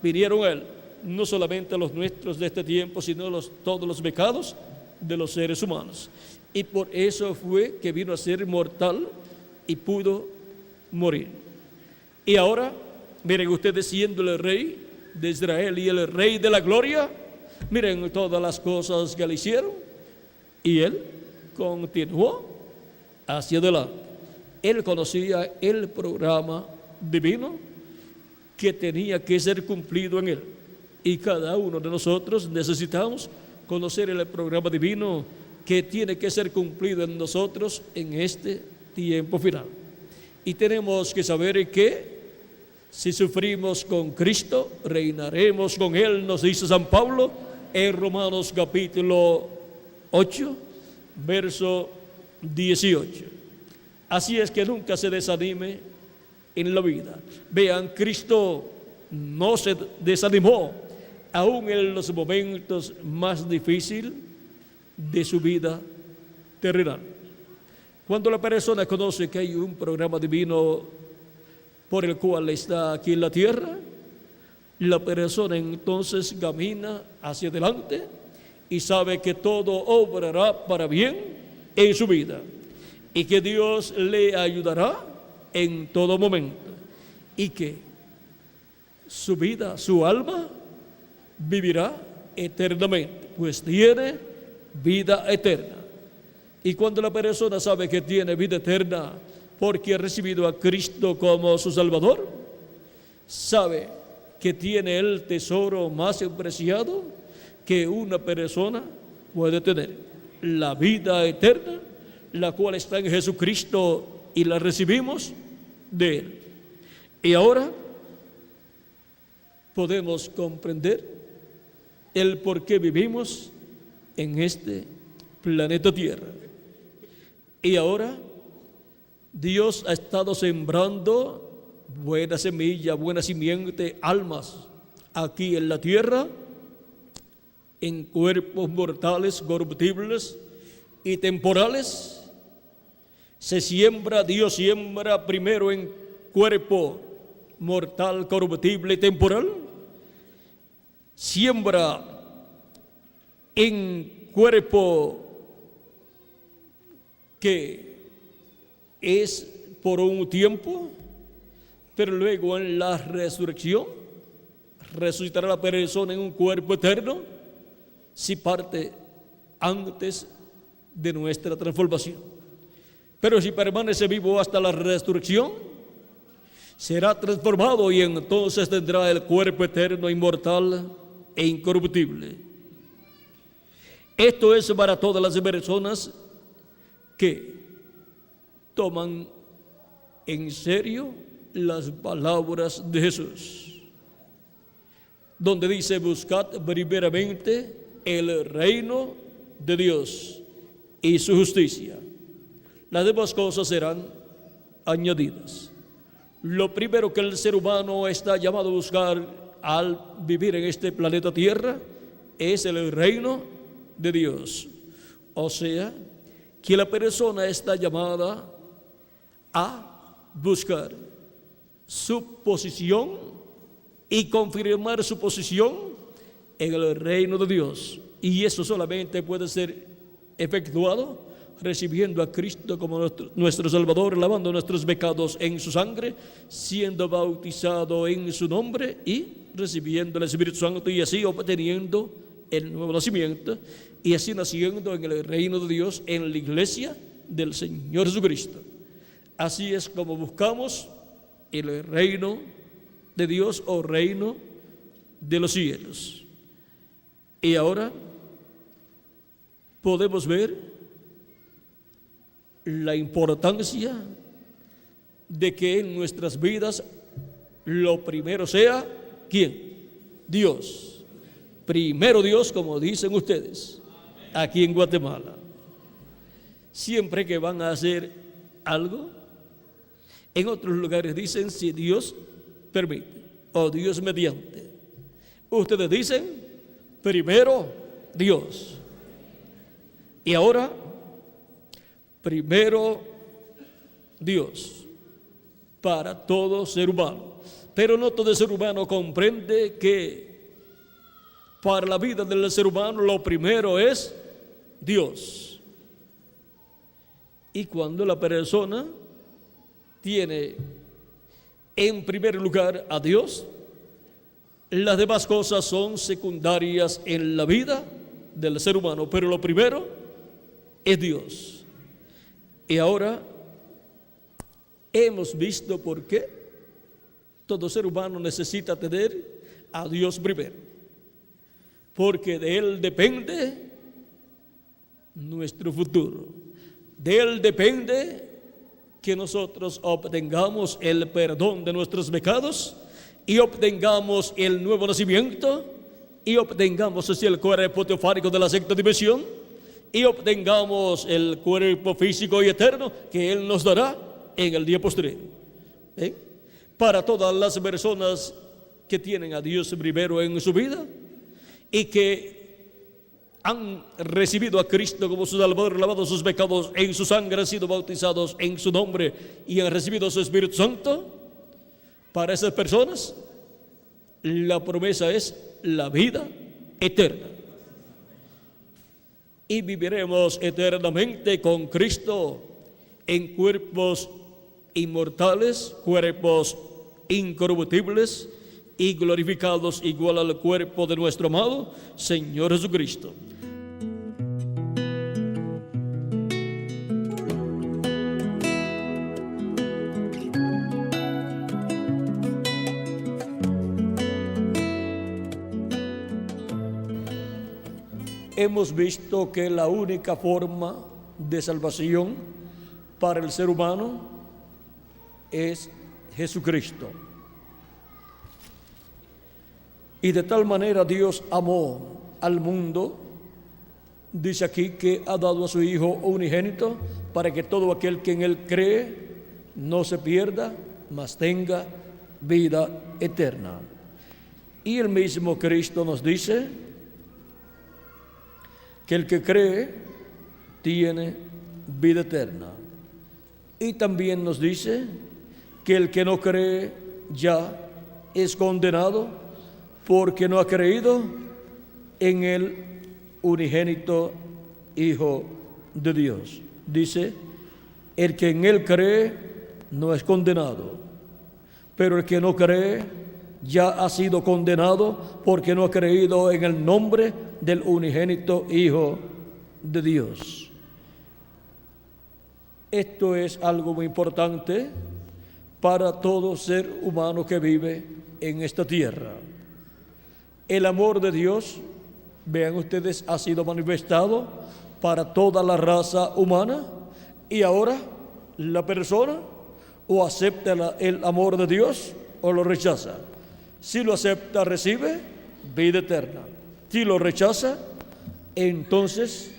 vinieron a Él. No solamente los nuestros de este tiempo, sino todos los pecados de los seres humanos. Y por eso fue que vino a ser mortal y pudo morir. Y ahora, miren ustedes, siendo el rey de Israel y el rey de la gloria, miren todas las cosas que le hicieron, y Él continuó hacia adelante. Él conocía el programa divino que tenía que ser cumplido en Él. Y cada uno de nosotros necesitamos conocer el programa divino que tiene que ser cumplido en nosotros en este tiempo final. Y tenemos que saber que si sufrimos con Cristo, reinaremos con Él, nos dice San Pablo en Romanos capítulo 8, verso 18. Así es que nunca se desanime en la vida. Vean, Cristo no se desanimó, aún en los momentos más difíciles de su vida terrenal. Cuando la persona conoce que hay un programa divino por el cual está aquí en la tierra, la persona entonces camina hacia adelante y sabe que todo obrará para bien en su vida y que Dios le ayudará en todo momento y que su vida, su alma, vivirá eternamente, pues tiene vida eterna. Y cuando la persona sabe que tiene vida eterna porque ha recibido a Cristo como su Salvador, sabe que tiene el tesoro más preciado que una persona puede tener, la vida eterna, la cual está en Jesucristo y la recibimos de Él. Y ahora podemos comprender el por qué vivimos en este planeta Tierra. Y ahora Dios ha estado sembrando buena semilla, buena simiente, almas aquí en la tierra, en cuerpos mortales, corruptibles y temporales. Dios siembra primero en cuerpo mortal, corruptible y temporal. Siembra en cuerpo que es por un tiempo, pero luego en la resurrección resucitará la persona en un cuerpo eterno si parte antes de nuestra transformación. Pero si permanece vivo hasta la resurrección, será transformado y entonces tendrá el cuerpo eterno, inmortal e incorruptible. Esto es para todas las personas que toman en serio las palabras de Jesús, donde dice: buscad primeramente el reino de Dios y su justicia. Las demás cosas serán añadidas. Lo primero que el ser humano está llamado a buscar al vivir en este planeta Tierra es el reino de Dios. O sea, que la persona está llamada a buscar su posición y confirmar su posición en el reino de Dios. Y eso solamente puede ser efectuado recibiendo a Cristo como nuestro Salvador, lavando nuestros pecados en su sangre, siendo bautizado en su nombre y recibiendo el Espíritu Santo, y así obteniendo el nuevo nacimiento y así naciendo en el reino de Dios, en la iglesia del Señor Jesucristo. Así es como buscamos el reino de Dios o reino de los cielos. Y ahora podemos ver la importancia de que en nuestras vidas lo primero sea, ¿quién? Dios. Primero Dios, como dicen ustedes aquí en Guatemala. Siempre que van a hacer algo, en otros lugares dicen si Dios permite o Dios mediante. Ustedes dicen primero Dios. Y ahora, primero Dios para todo ser humano. Pero no todo ser humano comprende que para la vida del ser humano lo primero es Dios. Y cuando la persona tiene en primer lugar a Dios, las demás cosas son secundarias en la vida del ser humano, pero lo primero es Dios. Y ahora hemos visto por qué todo ser humano necesita tener a Dios primero, porque de Él depende nuestro futuro. De Él depende que nosotros obtengamos el perdón de nuestros pecados y obtengamos el nuevo nacimiento y obtengamos así el cuerpo teofánico de la sexta dimensión y obtengamos el cuerpo físico y eterno que Él nos dará en el día posterior. Para todas las personas que tienen a Dios primero en su vida y que han recibido a Cristo como su Salvador, lavado sus pecados en su sangre, han sido bautizados en su nombre y han recibido su Espíritu Santo, para esas personas la promesa es la vida eterna. Y viviremos eternamente con Cristo en cuerpos inmortales, cuerpos incorruptibles y glorificados igual al cuerpo de nuestro amado Señor Jesucristo. Hemos visto que la única forma de salvación para el ser humano es Jesucristo. Y de tal manera Dios amó al mundo, dice aquí, que ha dado a su Hijo unigénito para que todo aquel que en Él cree no se pierda, mas tenga vida eterna. Y el mismo Cristo nos dice que el que cree tiene vida eterna. Y también nos dice que el que no cree ya es condenado porque no ha creído en el unigénito Hijo de Dios. Dice, el que en él cree no es condenado, pero el que no cree ya ha sido condenado porque no ha creído en el nombre del unigénito Hijo de Dios. Esto es algo muy importante para todo ser humano que vive en esta tierra. El amor de Dios, vean ustedes, ha sido manifestado para toda la raza humana, y ahora la persona o acepta el amor de Dios o lo rechaza. Si lo acepta, recibe vida eterna. Si lo rechaza, entonces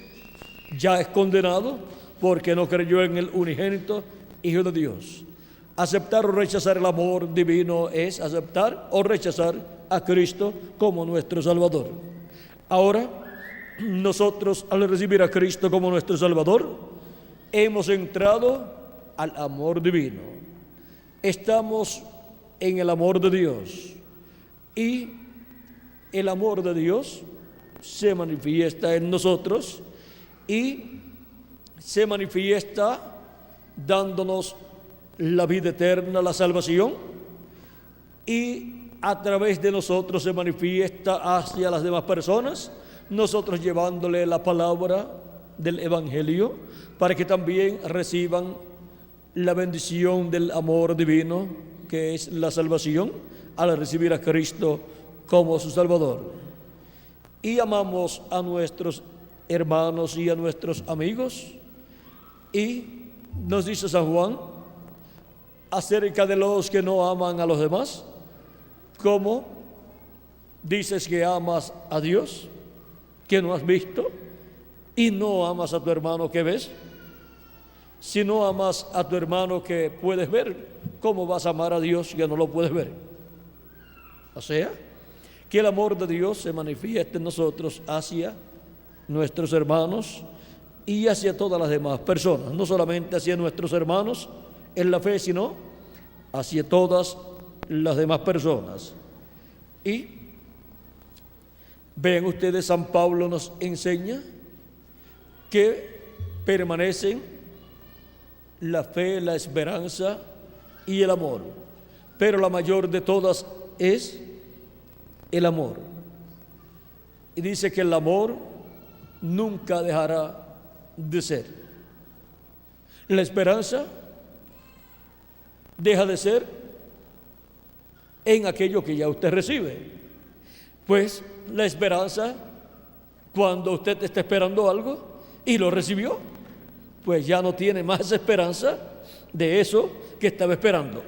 ya es condenado porque no creyó en el unigénito Hijo de Dios. Aceptar o rechazar el amor divino es aceptar o rechazar a Cristo como nuestro Salvador. Ahora, nosotros al recibir a Cristo como nuestro Salvador, hemos entrado al amor divino. Estamos en el amor de Dios. Y el amor de Dios se manifiesta en nosotros y se manifiesta dándonos la vida eterna, la salvación, y a través de nosotros se manifiesta hacia las demás personas, nosotros llevándole la palabra del Evangelio para que también reciban la bendición del amor divino, que es la salvación, al recibir a Cristo como su Salvador. Y amamos a nuestros hermanos y a nuestros amigos. Y nos dice San Juan acerca de los que no aman a los demás: ¿cómo dices que amas a Dios, que no has visto, y no amas a tu hermano que ves? Si no amas a tu hermano que puedes ver, ¿cómo vas a amar a Dios que no lo puedes ver? O sea, que el amor de Dios se manifiesta en nosotros hacia nuestros hermanos y hacia todas las demás personas, no solamente hacia nuestros hermanos en la fe, sino hacia todas las demás personas. Y vean ustedes, San Pablo nos enseña que permanecen la fe, la esperanza y el amor, pero la mayor de todas es el amor. Y dice que el amor nunca dejará de ser. La esperanza deja de ser en aquello que ya usted recibe. Pues la esperanza, cuando usted está esperando algo y lo recibió, pues ya no tiene más esperanza de eso que estaba esperando.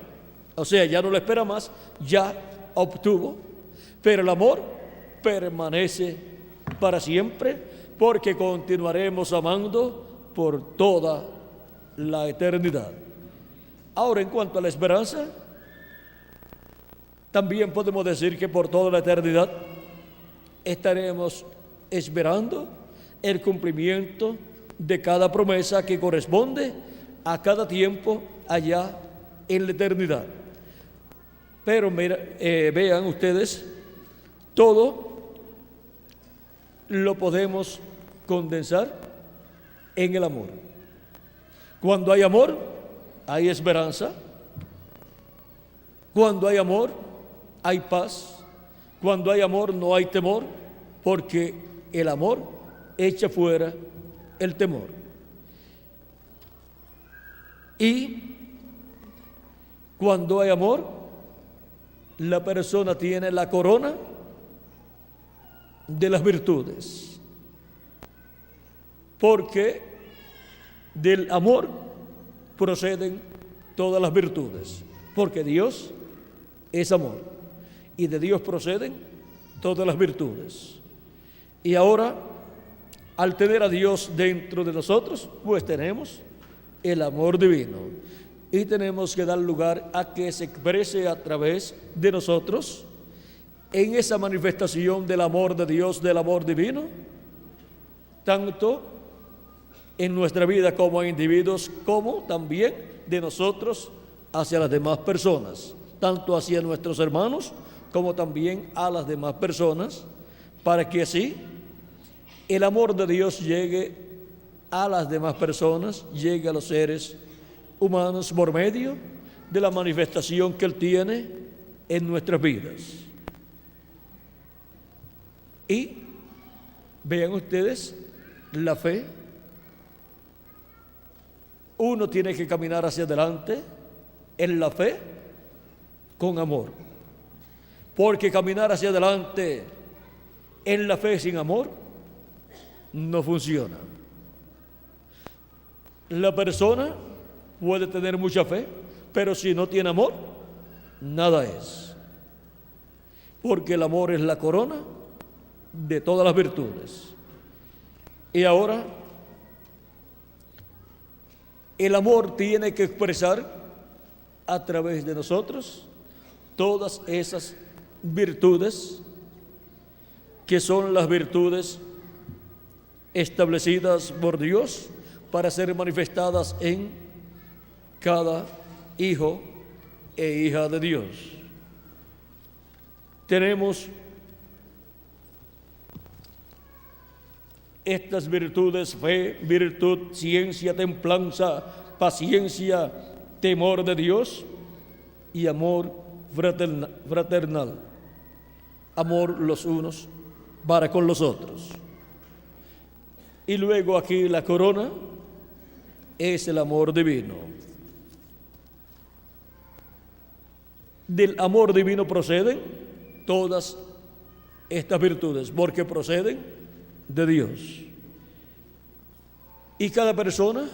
O sea, ya no lo espera más, ya obtuvo. Pero el amor permanece para siempre, porque continuaremos amando por toda la eternidad. Ahora, en cuanto a la esperanza, también podemos decir que por toda la eternidad estaremos esperando el cumplimiento de cada promesa que corresponde a cada tiempo allá en la eternidad. Pero vean ustedes, todo lo podemos condensar en el amor. Cuando hay amor, hay esperanza. Cuando hay amor, hay paz. Cuando hay amor, no hay temor, porque el amor echa fuera el temor. Y cuando hay amor, la persona tiene la corona de las virtudes, porque del amor proceden todas las virtudes, porque Dios es amor y de Dios proceden todas las virtudes. Y ahora, al tener a Dios dentro de nosotros, pues tenemos el amor divino. y tenemos que dar lugar a que se exprese a través de nosotros en esa manifestación del amor de Dios, del amor divino, tanto en nuestra vida como individuos, como también de nosotros hacia las demás personas, tanto hacia nuestros hermanos como también a las demás personas, para que así el amor de Dios llegue a las demás personas, llegue a los seres humanos por medio de la manifestación que Él tiene en nuestras vidas. Y vean ustedes, la fe, uno tiene que caminar hacia adelante en la fe con amor, porque caminar hacia adelante en la fe sin amor no funciona. La persona puede tener mucha fe, pero si no tiene amor, nada es, porque el amor es la corona de todas las virtudes. Y ahora, el amor tiene que expresar a través de nosotros todas esas virtudes que son las virtudes establecidas por Dios para ser manifestadas en cada hijo e hija de Dios. Tenemos estas virtudes: fe, virtud, ciencia, templanza, paciencia, temor de Dios y amor fraternal, amor los unos para con los otros. Y luego aquí la corona es el amor divino. Del amor divino proceden todas estas virtudes, porque proceden de Dios. Y cada persona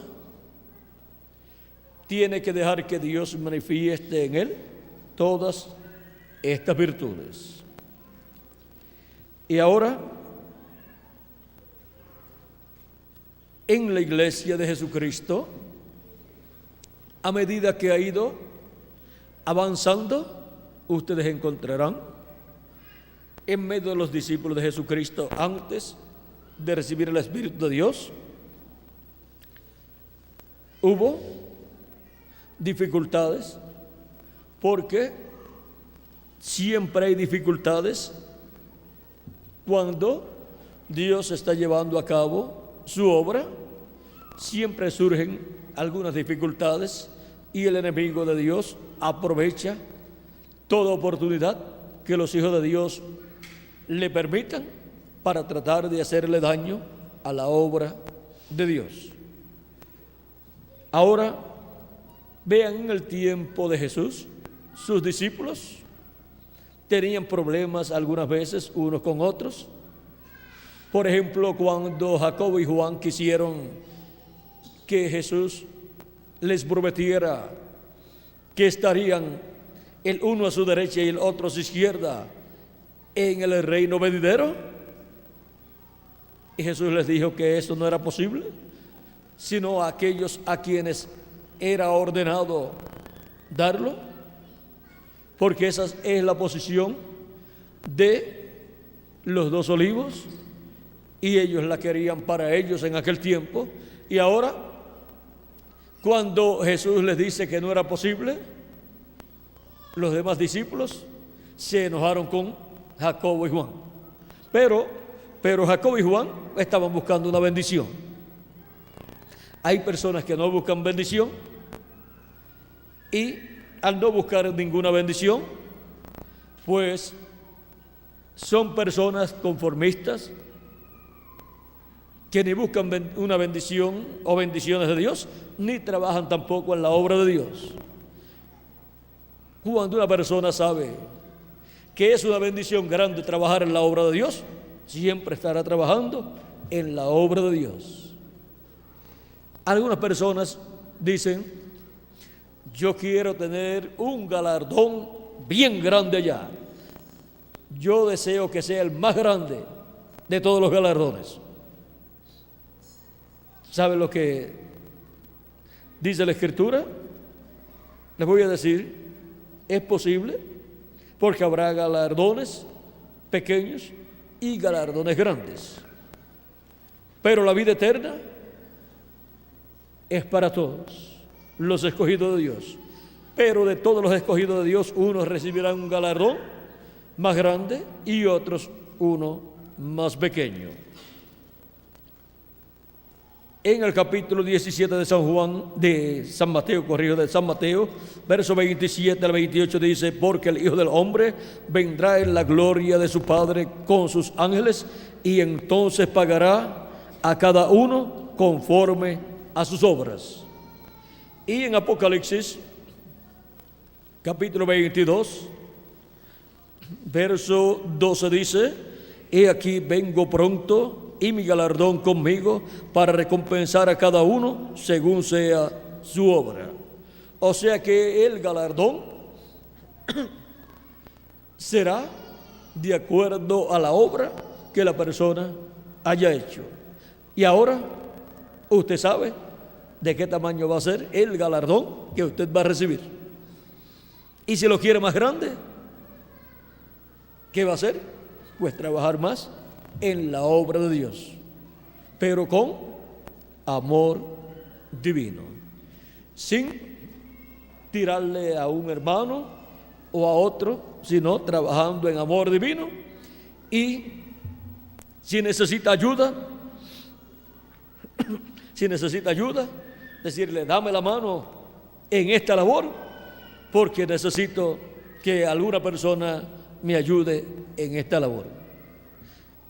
tiene que dejar que Dios manifieste en él todas estas virtudes. Y ahora, en la iglesia de Jesucristo, a medida que ha ido avanzando, ustedes encontrarán en medio de los discípulos de Jesucristo, antes de recibir el Espíritu de Dios, hubo dificultades, porque siempre hay dificultades cuando Dios está llevando a cabo su obra. Siempre surgen algunas dificultades y el enemigo de Dios aprovecha toda oportunidad que los hijos de Dios le permitan para tratar de hacerle daño a la obra de Dios. Ahora, vean, en el tiempo de Jesús, sus discípulos tenían problemas algunas veces unos con otros. Por ejemplo, cuando Jacobo y Juan quisieron que Jesús les prometiera que estarían el uno a su derecha y el otro a su izquierda en el reino venidero, y Jesús les dijo que eso no era posible, sino a aquellos a quienes era ordenado darlo, porque esa es la posición de los dos olivos, y ellos la querían para ellos en aquel tiempo. Y ahora, cuando Jesús les dice que no era posible, los demás discípulos se enojaron con Jacobo y Juan. Pero Jacobo y Juan estaban buscando una bendición. Hay personas que no buscan bendición, y al no buscar ninguna bendición, pues son personas conformistas que ni buscan una bendición o bendiciones de Dios, ni trabajan tampoco en la obra de Dios. Cuando una persona sabe que es una bendición grande trabajar en la obra de Dios, siempre estará trabajando en la obra de Dios. Algunas personas dicen: yo quiero tener un galardón bien grande allá. Yo deseo que sea el más grande de todos los galardones. ¿Sabe lo que dice la Escritura? les voy a decir, es posible, porque habrá galardones pequeños y galardones grandes. Pero la vida eterna es para todos los escogidos de Dios. Pero de todos los escogidos de Dios, unos recibirán un galardón más grande y otros uno más pequeño. En el capítulo 17 de San Mateo, verso 27 al 28 dice: porque el Hijo del Hombre vendrá en la gloria de su Padre con sus ángeles, y entonces pagará a cada uno conforme a sus obras. Y en Apocalipsis, capítulo 22, verso 12 dice: he aquí vengo pronto, y mi galardón conmigo, para recompensar a cada uno según sea su obra. O sea que el galardón será de acuerdo a la obra que la persona haya hecho. Y ahora usted sabe de qué tamaño va a ser el galardón que usted va a recibir. Y si lo quiere más grande, ¿qué va a hacer? Pues trabajar más en la obra de Dios, pero con amor divino, sin tirarle a un hermano o a otro, sino trabajando en amor divino. Y si necesita ayuda, decirle: dame la mano en esta labor, porque necesito que alguna persona me ayude en esta labor.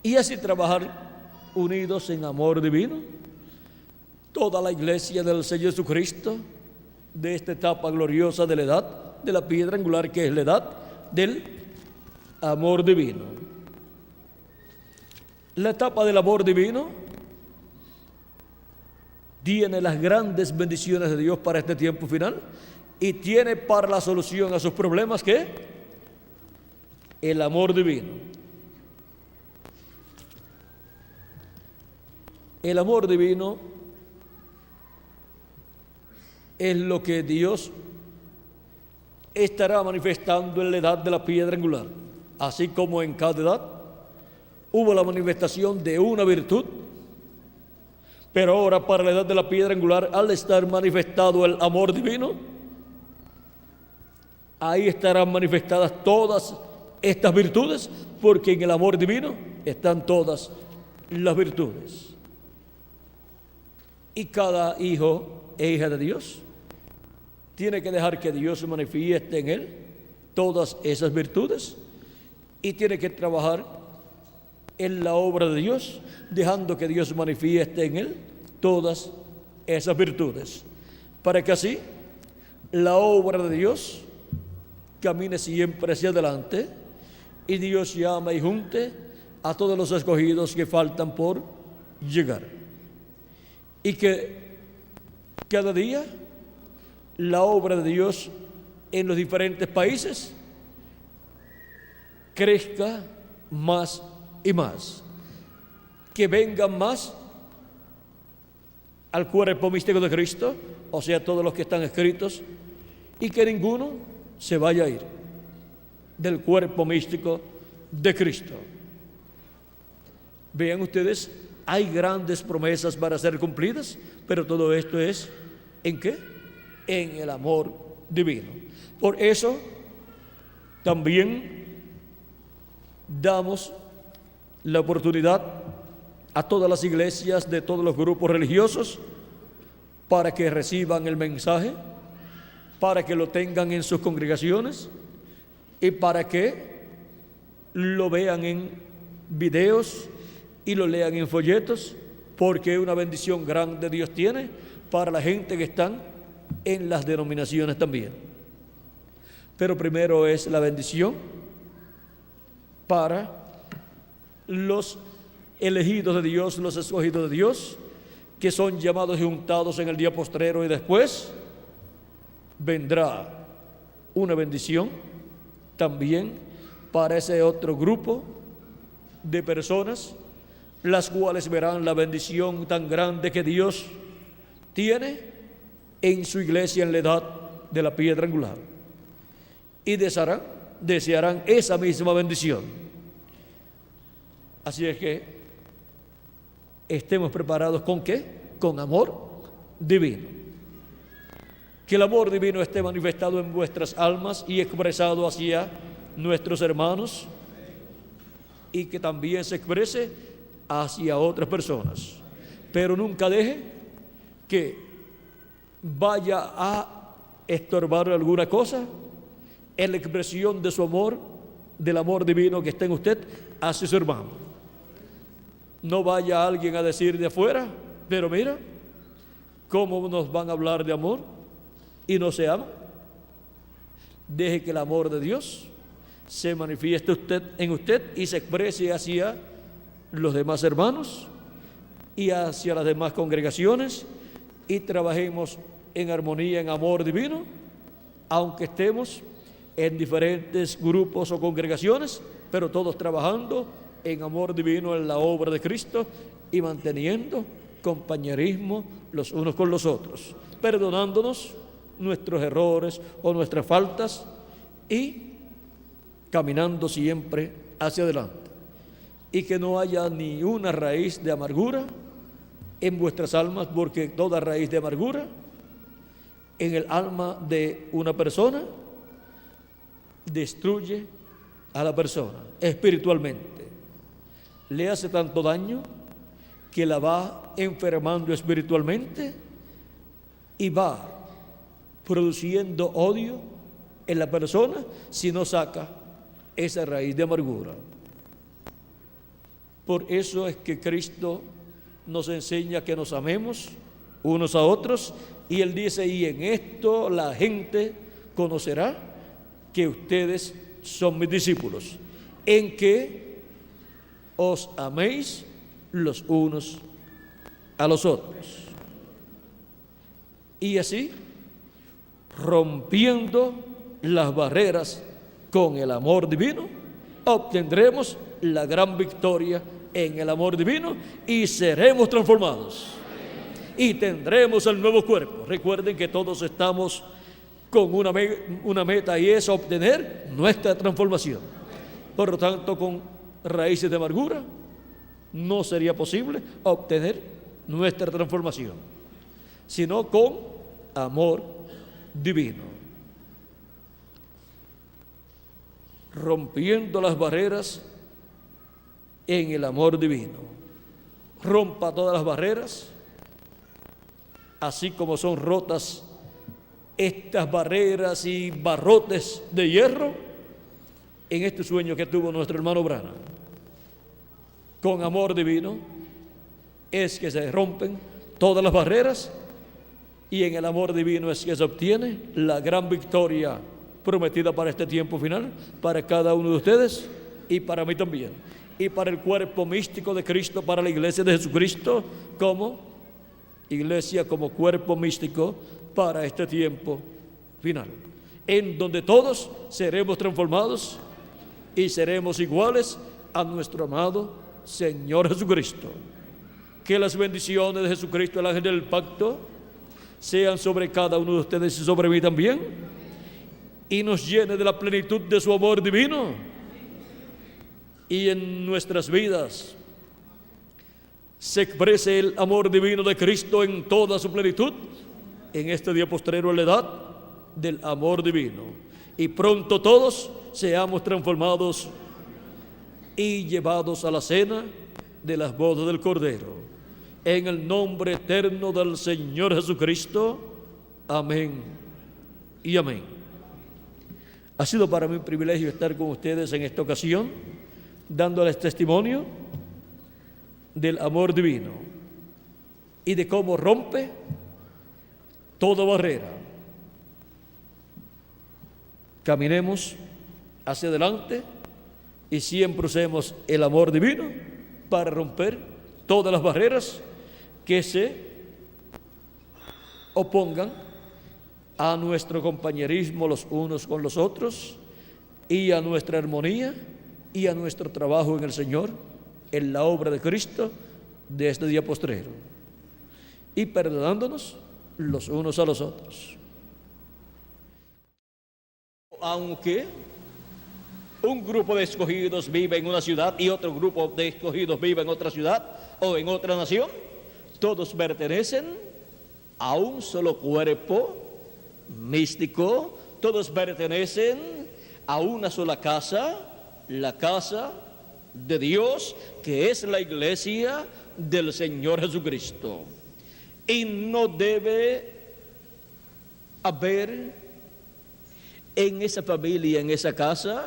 Y así trabajar unidos en amor divino. Toda la iglesia del Señor Jesucristo, de esta etapa gloriosa de la edad de la piedra angular, que es la edad del amor divino. La etapa del amor divino tiene las grandes bendiciones de Dios para este tiempo final, y tiene para la solución a sus problemas, ¿qué? El amor divino. El amor divino es lo que Dios estará manifestando en la edad de la piedra angular. Así como en cada edad hubo la manifestación de una virtud, pero ahora para la edad de la piedra angular, al estar manifestado el amor divino, ahí estarán manifestadas todas estas virtudes, porque en el amor divino están todas las virtudes. Y cada hijo e hija de Dios tiene que dejar que Dios se manifieste en él todas esas virtudes, y tiene que trabajar en la obra de Dios, dejando que Dios manifieste en él todas esas virtudes, para que así la obra de Dios camine siempre hacia adelante, y Dios llame y junte a todos los escogidos que faltan por llegar. Y que cada día la obra de Dios en los diferentes países crezca más y más, que vengan más al cuerpo místico de Cristo, o sea, todos los que están escritos, y que ninguno se vaya a ir del cuerpo místico de Cristo. Vean ustedes, hay grandes promesas para ser cumplidas, pero todo esto es, ¿en qué? En el amor divino. Por eso también damos la oportunidad a todas las iglesias de todos los grupos religiosos para que reciban el mensaje, para que lo tengan en sus congregaciones y para que lo vean en videos y lo lean en folletos, porque una bendición grande Dios tiene para la gente que están en las denominaciones también. Pero primero es la bendición para los elegidos de Dios, los escogidos de Dios, que son llamados y juntados en el día postrero, y después vendrá una bendición también para ese otro grupo de personas, las cuales verán la bendición tan grande que Dios tiene en su iglesia en la edad de la piedra angular. Y desearán esa misma bendición. Así es que estemos preparados ¿con qué? Con amor divino. Que el amor divino esté manifestado en vuestras almas y expresado hacia nuestros hermanos, y que también se exprese hacia otras personas. Pero nunca deje que vaya a estorbar alguna cosa en la expresión de su amor, del amor divino que está en usted hacia su hermano. No vaya alguien a decir de afuera, pero mira, ¿cómo nos van a hablar de amor y no se aman? Deje que el amor de Dios se manifieste en usted y se exprese hacia los demás hermanos y hacia las demás congregaciones, y trabajemos en armonía, en amor divino, aunque estemos en diferentes grupos o congregaciones, pero todos trabajando en amor divino en la obra de Cristo y manteniendo compañerismo los unos con los otros, perdonándonos nuestros errores o nuestras faltas y caminando siempre hacia adelante. Y que no haya ni una raíz de amargura en vuestras almas, porque toda raíz de amargura en el alma de una persona destruye a la persona espiritualmente. Le hace tanto daño que la va enfermando espiritualmente y va produciendo odio en la persona si no saca esa raíz de amargura. Por eso es que Cristo nos enseña que nos amemos unos a otros, y Él dice: y en esto la gente conocerá que ustedes son mis discípulos, en que os améis los unos a los otros. Y así, rompiendo las barreras con el amor divino, obtendremos la gran victoria en el amor divino y seremos transformados y tendremos el nuevo cuerpo. Recuerden que todos estamos con una meta, y es obtener nuestra transformación. Por lo tanto, con raíces de amargura no sería posible obtener nuestra transformación, sino con amor divino, rompiendo las barreras en el amor divino. Rompa todas las barreras, así como son rotas estas barreras y barrotes de hierro en este sueño que tuvo nuestro hermano Branham. Con amor divino es que se rompen todas las barreras, y en el amor divino es que se obtiene la gran victoria prometida para este tiempo final, para cada uno de ustedes y para mí también, y para el cuerpo místico de Cristo, para la iglesia de Jesucristo como iglesia, como cuerpo místico para este tiempo final, en donde todos seremos transformados y seremos iguales a nuestro amado Señor Jesucristo. Que las bendiciones de Jesucristo, el ángel del pacto, sean sobre cada uno de ustedes y sobre mí también, y nos llene de la plenitud de su amor divino, y en nuestras vidas se exprese el amor divino de Cristo en toda su plenitud en este día postrero, en la edad del amor divino, y pronto todos seamos transformados y llevados a la cena de las bodas del Cordero, en el nombre eterno del Señor Jesucristo. Amén y amén. Ha sido para mí un privilegio estar con ustedes en esta ocasión, dándoles testimonio del amor divino y de cómo rompe toda barrera. Caminemos hacia adelante y siempre usemos el amor divino para romper todas las barreras que se opongan a nuestro compañerismo los unos con los otros, y a nuestra armonía y a nuestro trabajo en el Señor, en la obra de Cristo de este día postrero, y perdonándonos los unos a los otros. aunque un grupo de escogidos vive en una ciudad y otro grupo de escogidos vive en otra ciudad o en otra nación, todos pertenecen a un solo cuerpo místico, todos pertenecen a una sola casa, la casa de Dios, que es la iglesia del Señor Jesucristo. Y no debe haber en esa familia, en esa casa,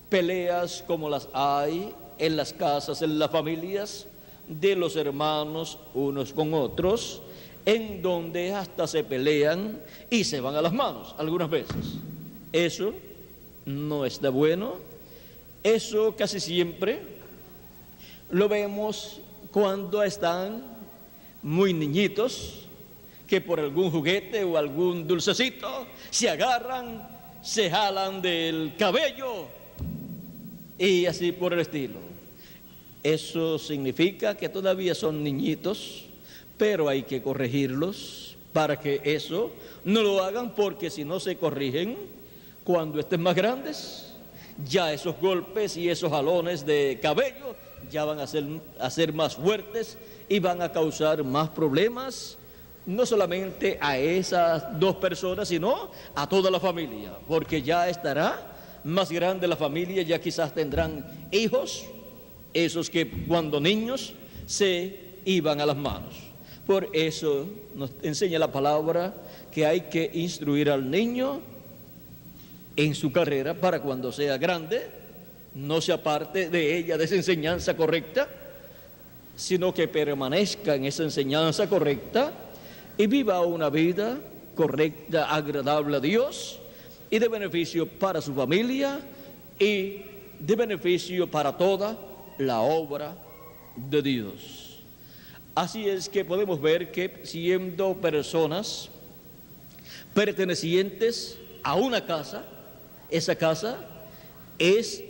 peleas como las hay en las casas, en las familias de los hermanos unos con otros, en donde hasta se pelean y se van a las manos algunas veces. Eso no está bueno. Eso casi siempre lo vemos cuando están muy niñitos, que por algún juguete o algún dulcecito se agarran, se jalan del cabello y así por el estilo. Eso significa que todavía son niñitos, pero hay que corregirlos para que eso no lo hagan, porque si no se corrigen, cuando estén más grandes, ya esos golpes y esos jalones de cabello ya van a ser más fuertes y van a causar más problemas, no solamente a esas dos personas, sino a toda la familia, porque ya estará más grande la familia, ya quizás tendrán hijos, esos que cuando niños se iban a las manos. Por eso nos enseña la palabra que hay que instruir al niño en su carrera para cuando sea grande no se aparte de ella, de esa enseñanza correcta, sino que permanezca en esa enseñanza correcta y viva una vida correcta, agradable a Dios y de beneficio para su familia y de beneficio para toda la obra de Dios. Así es que podemos ver que siendo personas pertenecientes a una casa, esa casa es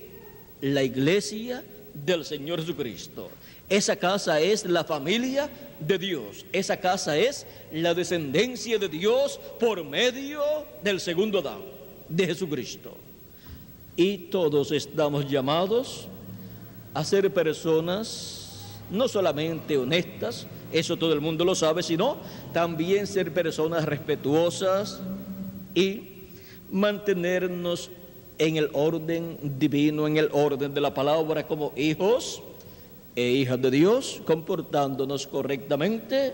la iglesia del Señor Jesucristo. Esa casa es la familia de Dios. Esa casa es la descendencia de Dios por medio del segundo Adán, de Jesucristo. Y todos estamos llamados a ser personas no solamente honestas, eso todo el mundo lo sabe, sino también ser personas respetuosas y mantenernos en el orden divino, en el orden de la palabra, como hijos e hijas de Dios, comportándonos correctamente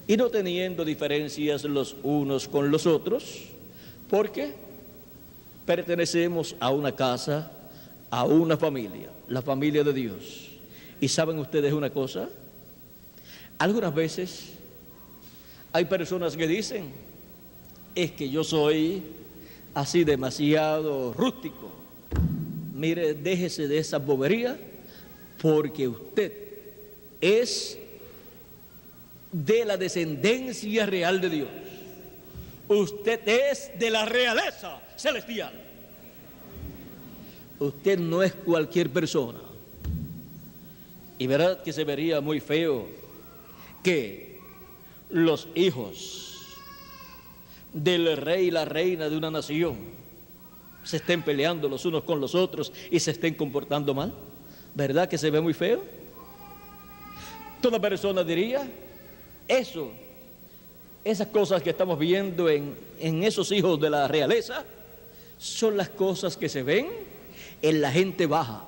y no teniendo diferencias los unos con los otros, porque pertenecemos a una casa, a una familia, la familia de Dios. ¿Y saben ustedes una cosa? Algunas veces hay personas que dicen, es que yo soy así demasiado rústico. Mire, déjese de esa bobería, porque usted es de la descendencia real de Dios. Usted es de la realeza celestial. Usted no es cualquier persona. Y verdad que se vería muy feo que los hijos del rey y la reina de una nación se estén peleando los unos con los otros y se estén comportando mal. ¿Verdad que se ve muy feo? Toda persona diría eso. Esas cosas que estamos viendo en esos hijos de la realeza son las cosas que se ven en la gente baja,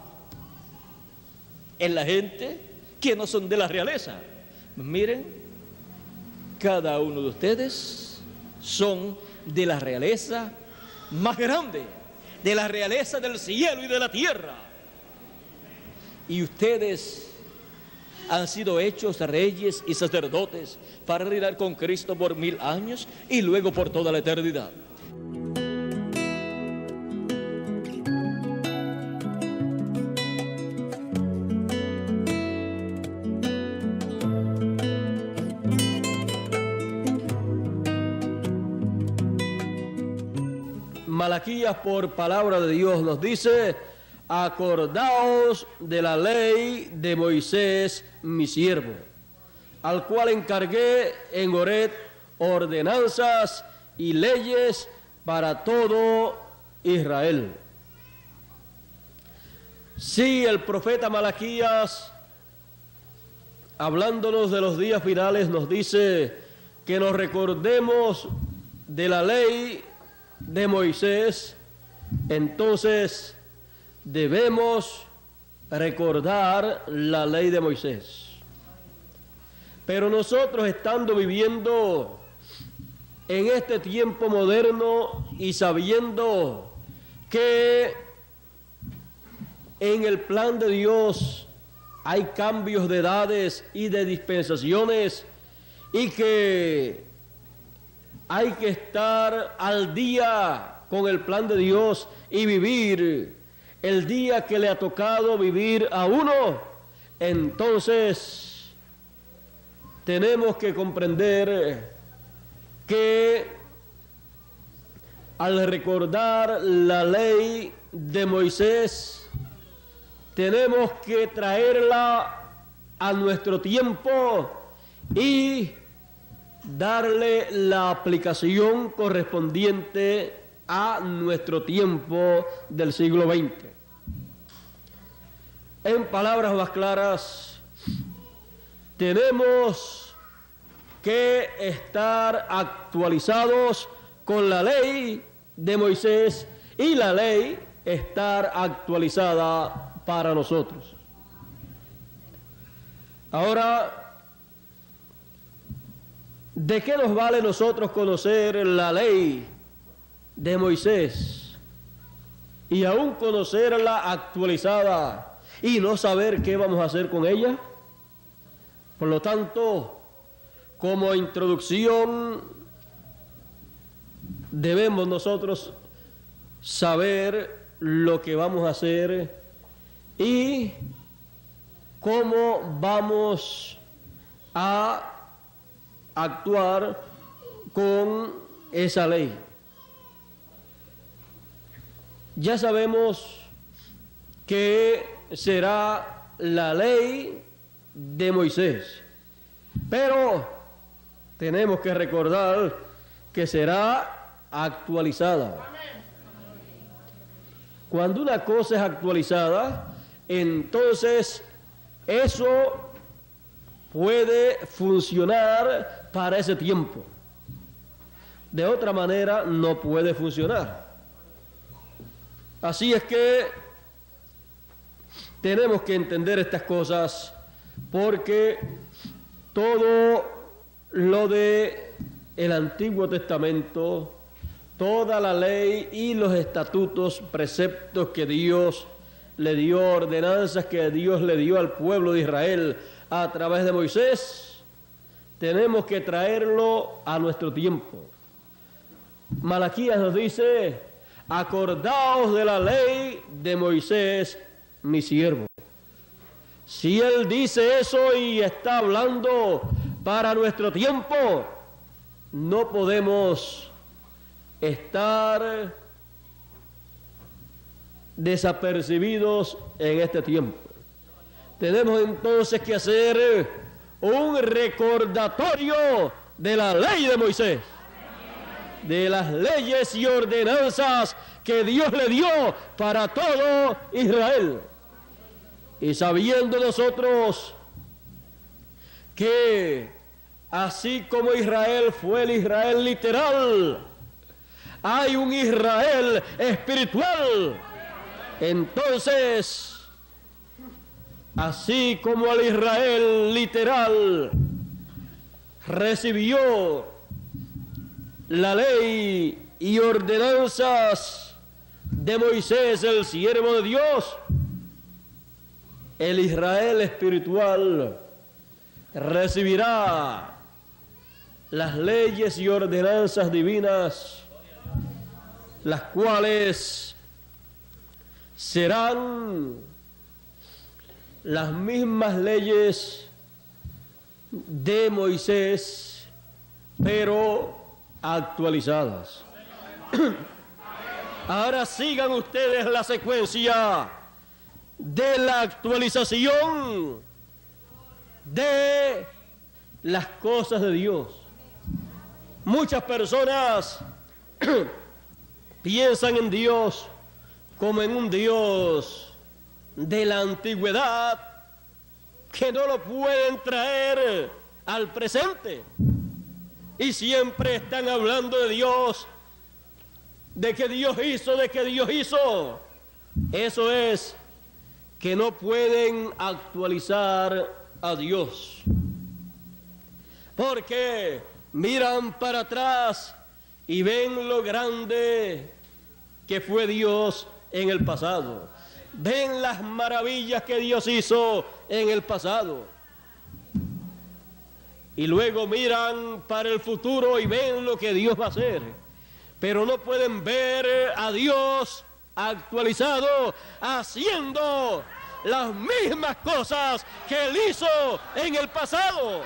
en la gente que no son de la realeza. Miren, cada uno de ustedes son de la realeza más grande, de la realeza del cielo y de la tierra. Y ustedes han sido hechos reyes y sacerdotes para reinar con Cristo por 1000 años y luego por toda la eternidad. Malaquías, por palabra de Dios, nos dice: acordaos de la ley de Moisés, mi siervo, al cual encargué en Horeb ordenanzas y leyes para todo Israel. Sí, el profeta Malaquías, hablándonos de los días finales, nos dice que nos recordemos de la ley de Moisés. Entonces debemos recordar la ley de Moisés. Pero nosotros, estando viviendo en este tiempo moderno y sabiendo que en el plan de Dios hay cambios de edades y de dispensaciones, y que hay que estar al día con el plan de Dios y vivir el día que le ha tocado vivir a uno, entonces tenemos que comprender que al recordar la ley de Moisés, tenemos que traerla a nuestro tiempo y darle la aplicación correspondiente a nuestro tiempo del siglo XX. En palabras más claras, tenemos que estar actualizados con la ley de Moisés y la ley estar actualizada para nosotros. Ahora, ¿de qué nos vale nosotros conocer la ley de Moisés y aún conocerla actualizada y no saber qué vamos a hacer con ella? Por lo tanto, como introducción, debemos nosotros saber lo que vamos a hacer y cómo vamos a actuar con esa ley. Ya sabemos que será la ley de Moisés, pero tenemos que recordar que será actualizada. Cuando una cosa es actualizada, entonces eso puede funcionar para ese tiempo. De otra manera no puede funcionar. Así es que tenemos que entender estas cosas, porque todo lo de el Antiguo Testamento, toda la ley y los estatutos, preceptos que Dios le dio, ordenanzas que Dios le dio al pueblo de Israel a través de Moisés, tenemos que traerlo a nuestro tiempo. Malaquías nos dice: acordaos de la ley de Moisés, mi siervo. Si él dice eso y está hablando para nuestro tiempo, no podemos estar desapercibidos en este tiempo. Tenemos entonces que hacer un recordatorio de la ley de Moisés, de las leyes y ordenanzas que Dios le dio para todo Israel. Y sabiendo nosotros que así como Israel fue el Israel literal, hay un Israel espiritual. Entonces, así como el Israel literal recibió la ley y ordenanzas de Moisés, el siervo de Dios, el Israel espiritual recibirá las leyes y ordenanzas divinas, las cuales serán las mismas leyes de Moisés, pero actualizadas. Ahora sigan ustedes la secuencia de la actualización de las cosas de Dios. Muchas personas piensan en Dios como en un Dios de la antigüedad que no lo pueden traer al presente. Y siempre están hablando de Dios, de que Dios hizo, de que Dios hizo. Eso es que no pueden actualizar a Dios, porque miran para atrás y ven lo grande que fue Dios en el pasado. Ven las maravillas que Dios hizo en el pasado. Y luego miran para el futuro y ven lo que Dios va a hacer. Pero no pueden ver a Dios actualizado haciendo las mismas cosas que Él hizo en el pasado.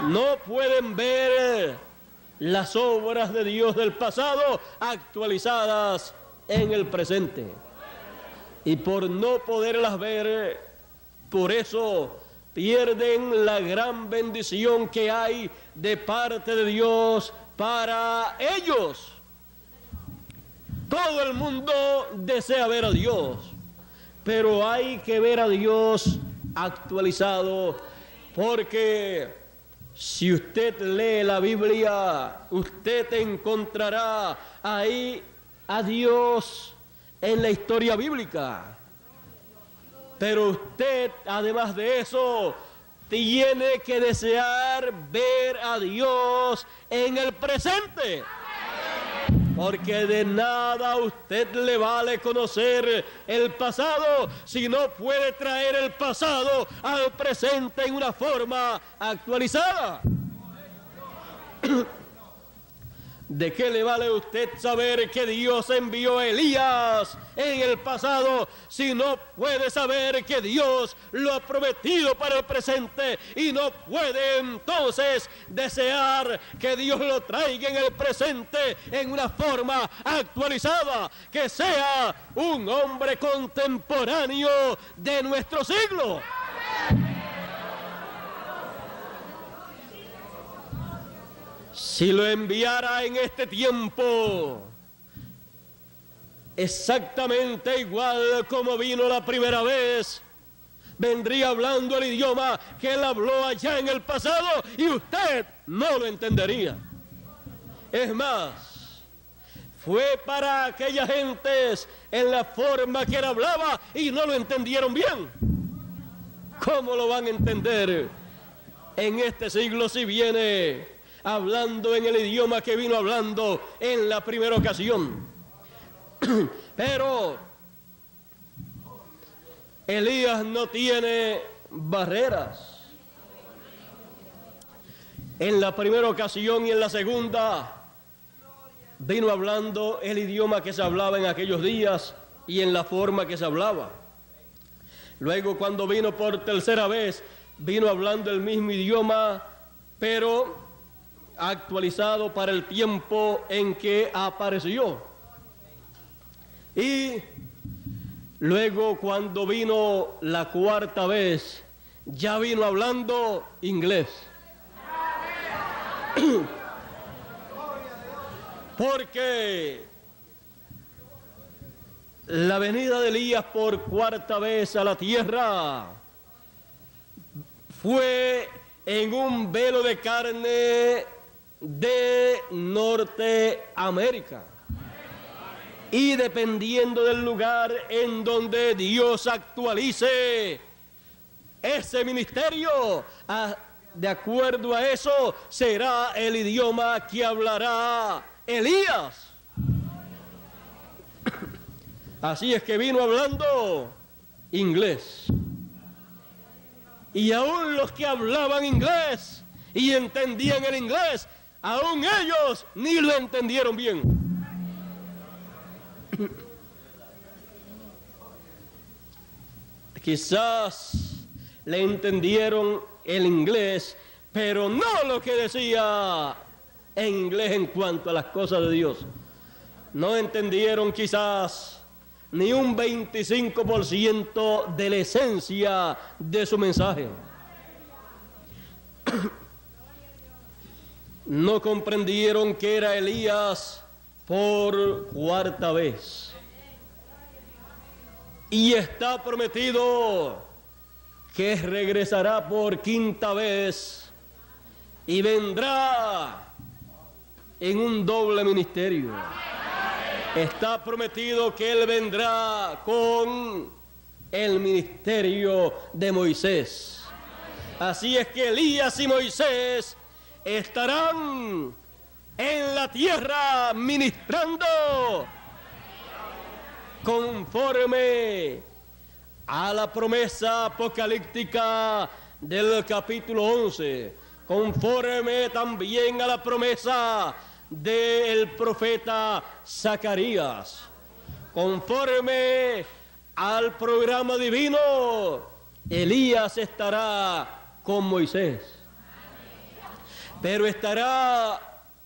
No pueden ver las obras de Dios del pasado actualizadas en el presente. Y por no poderlas ver, por eso pierden la gran bendición que hay de parte de Dios para ellos. Todo el mundo desea ver a Dios, pero hay que ver a Dios actualizado, porque si usted lee la Biblia, usted encontrará ahí a Dios en la historia bíblica. Pero usted, además de eso, tiene que desear ver a Dios en el presente. Porque de nada a usted le vale conocer el pasado si no puede traer el pasado al presente en una forma actualizada. ¿De qué le vale a usted saber que Dios envió a Elías en el pasado si no puede saber que Dios lo ha prometido para el presente y no puede entonces desear que Dios lo traiga en el presente en una forma actualizada, que sea un hombre contemporáneo de nuestro siglo? Si lo enviara en este tiempo, exactamente igual como vino la primera vez, vendría hablando el idioma que él habló allá en el pasado y usted no lo entendería. Es más, fue para aquellas gentes en la forma que él hablaba y no lo entendieron bien. ¿Cómo lo van a entender en este siglo si viene hablando en el idioma que vino hablando en la primera ocasión? Pero Elías no tiene barreras. En la primera ocasión y en la segunda vino hablando el idioma que se hablaba en aquellos días y en la forma que se hablaba. Luego, cuando vino por tercera vez, vino hablando el mismo idioma, pero actualizado para el tiempo en que apareció. Y luego, cuando vino la cuarta vez, ya vino hablando inglés. Porque la venida de Elías por cuarta vez a la tierra fue en un velo de carne de Norteamérica. Y dependiendo del lugar en donde Dios actualice ese ministerio, de acuerdo a eso será el idioma que hablará Elías. Así es que vino hablando inglés. Y aún los que hablaban inglés y entendían el inglés, aún ellos ni lo entendieron bien. Quizás le entendieron el inglés, pero no lo que decía en inglés en cuanto a las cosas de Dios. No entendieron quizás ni un 25% de la esencia de su mensaje. No comprendieron que era Elías por cuarta vez. Y está prometido que regresará por quinta vez y vendrá en un doble ministerio. Está prometido que Él vendrá con el ministerio de Moisés. Así es que Elías y Moisés estarán en la tierra ministrando conforme a la promesa apocalíptica del capítulo 11, conforme también a la promesa del profeta Zacarías, conforme al programa divino. Elías estará con Moisés, pero estará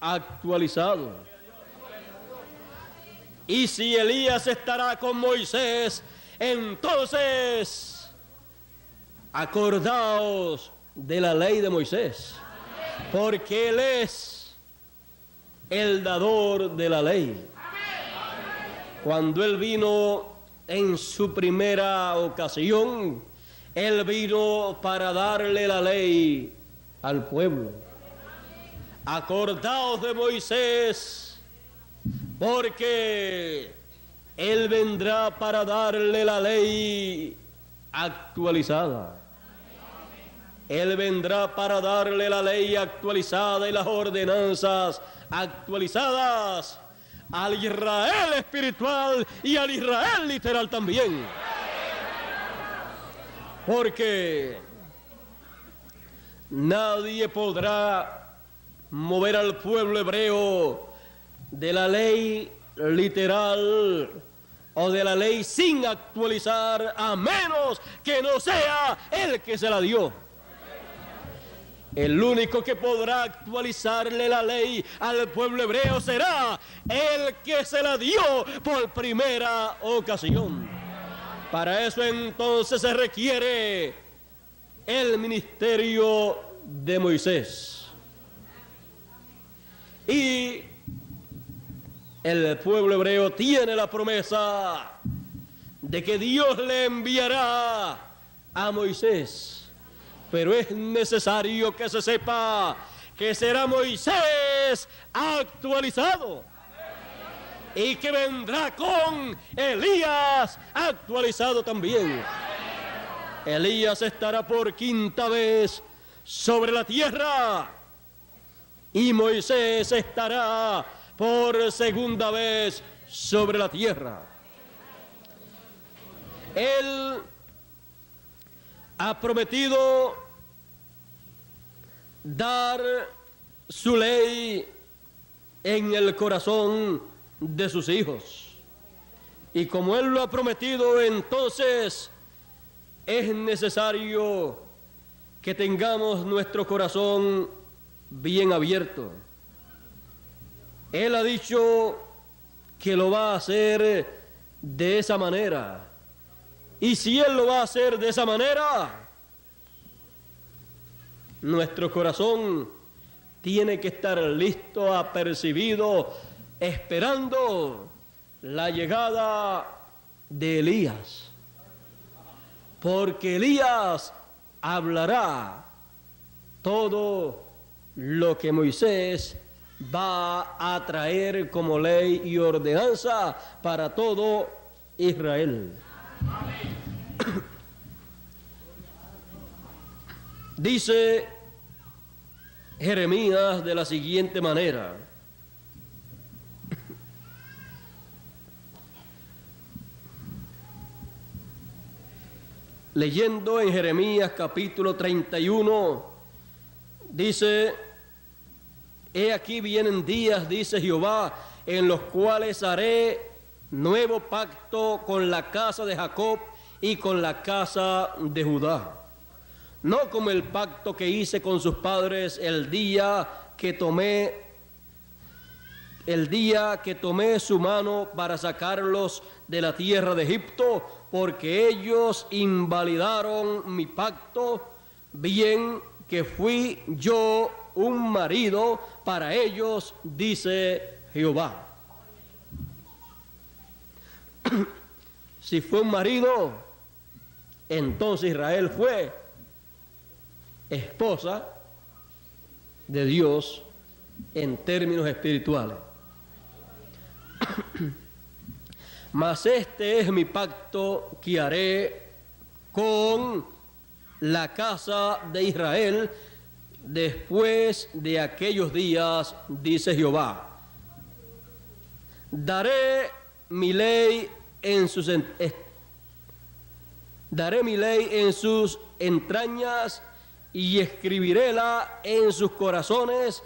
actualizado. Y si Elías estará con Moisés, entonces acordaos de la ley de Moisés, porque Él es el dador de la ley. Cuando Él vino en su primera ocasión, Él vino para darle la ley al pueblo. Acordaos de Moisés, porque Él vendrá para darle la ley actualizada. Él vendrá para darle la ley actualizada y las ordenanzas actualizadas al Israel espiritual y al Israel literal también. Porque nadie podrá mover al pueblo hebreo de la ley literal o de la ley sin actualizar, a menos que no sea el que se la dio. El único que podrá actualizarle la ley al pueblo hebreo será el que se la dio por primera ocasión. Para eso entonces se requiere el ministerio de Moisés. Y el pueblo hebreo tiene la promesa de que Dios le enviará a Moisés, pero es necesario que se sepa que será Moisés actualizado y que vendrá con Elías actualizado también. Elías estará por quinta vez sobre la tierra y Moisés estará por segunda vez sobre la tierra. Él ha prometido dar su ley en el corazón de sus hijos. Y como Él lo ha prometido, entonces es necesario que tengamos nuestro corazón bien abierto. Él ha dicho que lo va a hacer de esa manera. Y si Él lo va a hacer de esa manera, nuestro corazón tiene que estar listo, apercibido, esperando la llegada de Elías. Porque Elías hablará todo lo que Moisés va a traer como ley y ordenanza para todo Israel. Dice Jeremías de la siguiente manera: leyendo en Jeremías capítulo 31, dice: he aquí vienen días, dice Jehová, en los cuales haré nuevo pacto con la casa de Jacob y con la casa de Judá. No como el pacto que hice con sus padres el día que tomé su mano para sacarlos de la tierra de Egipto, porque ellos invalidaron mi pacto, bien que fui yo un marido para ellos, dice Jehová. Si fue un marido, entonces Israel fue esposa de Dios en términos espirituales. Mas este es mi pacto que haré con la casa de Israel después de aquellos días, dice Jehová. Daré mi ley en sus entrañas y escribiréla en sus corazones,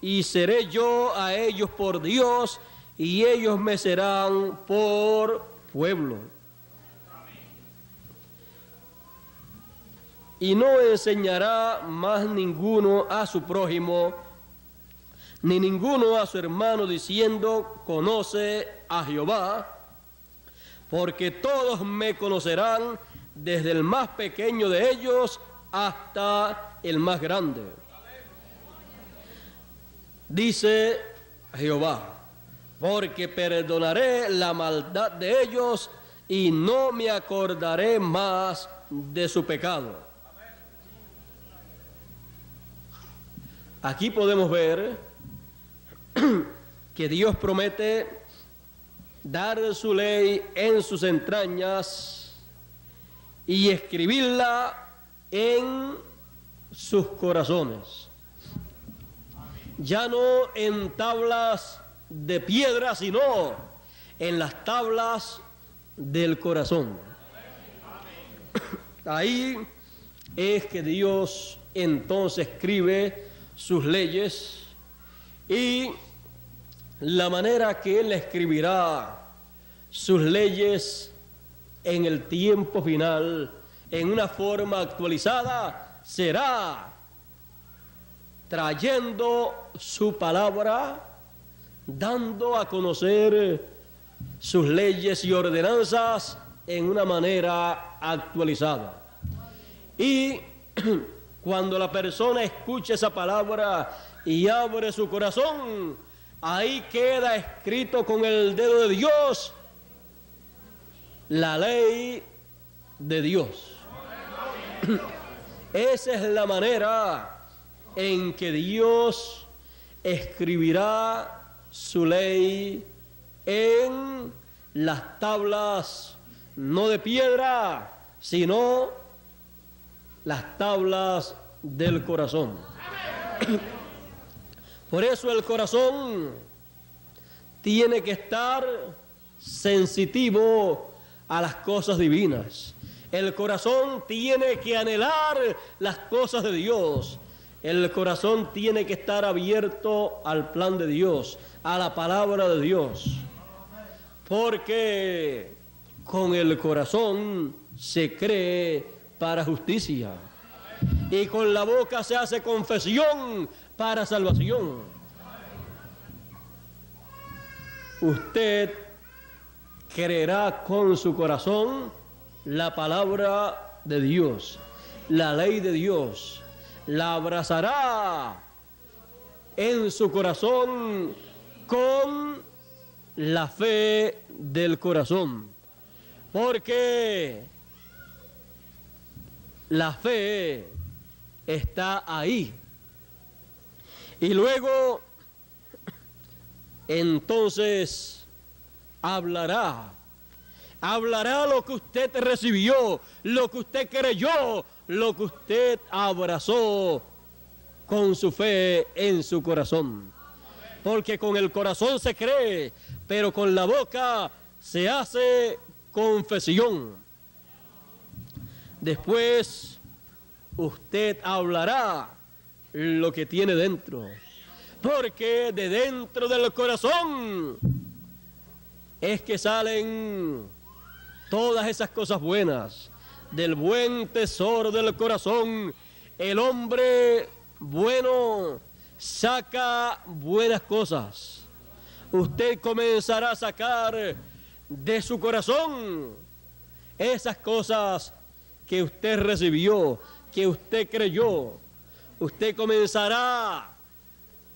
y seré yo a ellos por Dios, y ellos me serán por pueblo. Y no enseñará más ninguno a su prójimo, ni ninguno a su hermano, diciendo, conoce a Jehová, porque todos me conocerán, desde el más pequeño de ellos hasta el más grande. Dice Jehová, porque perdonaré la maldad de ellos y no me acordaré más de su pecado. Aquí podemos ver que Dios promete dar su ley en sus entrañas y escribirla en sus corazones. Ya no en tablas de piedra, sino en las tablas del corazón. Ahí es que Dios entonces escribe sus leyes, y la manera que Él escribirá sus leyes en el tiempo final, en una forma actualizada, será trayendo su palabra, dando a conocer sus leyes y ordenanzas en una manera actualizada. Y cuando la persona escuche esa palabra y abre su corazón, ahí queda escrito con el dedo de Dios la ley de Dios. Esa es la manera en que Dios escribirá su ley en las tablas, no de piedra, sino las tablas del corazón. Por eso el corazón tiene que estar sensitivo a las cosas divinas. El corazón tiene que anhelar las cosas de Dios. El corazón tiene que estar abierto al plan de Dios, a la palabra de Dios. Porque con el corazón se cree para justicia, y con la boca se hace confesión para salvación. Usted creerá con su corazón la palabra de Dios, la ley de Dios, la abrazará en su corazón con la fe del corazón, porque la fe está ahí. Y luego, entonces, hablará lo que usted recibió, lo que usted creyó, lo que usted abrazó con su fe en su corazón. Porque con el corazón se cree, pero con la boca se hace confesión. Después, usted hablará lo que tiene dentro, porque de dentro del corazón es que salen todas esas cosas buenas. Del buen tesoro del corazón, el hombre bueno saca buenas cosas. Usted comenzará a sacar de su corazón esas cosas que usted recibió, que usted creyó. Usted comenzará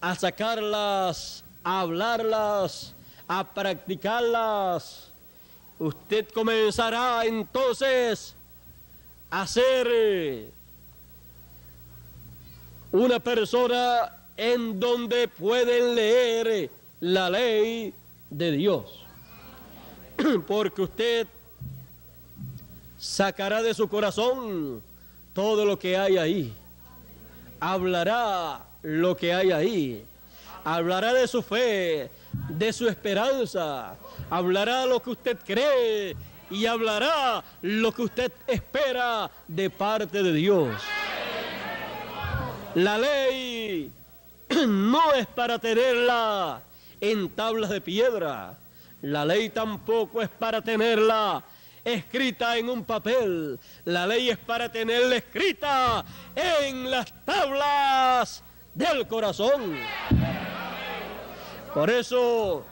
a sacarlas, a hablarlas, a practicarlas. usted comenzará entonces a ser una persona en donde pueden leer la ley de Dios. Porque usted sacará de su corazón todo lo que hay ahí. Hablará lo que hay ahí. Hablará de su fe, de su esperanza. Hablará lo que usted cree y hablará lo que usted espera de parte de Dios. La ley no es para tenerla en tablas de piedra. La ley tampoco es para tenerla escrita en un papel. La ley es para tenerla escrita en las tablas del corazón. Por eso,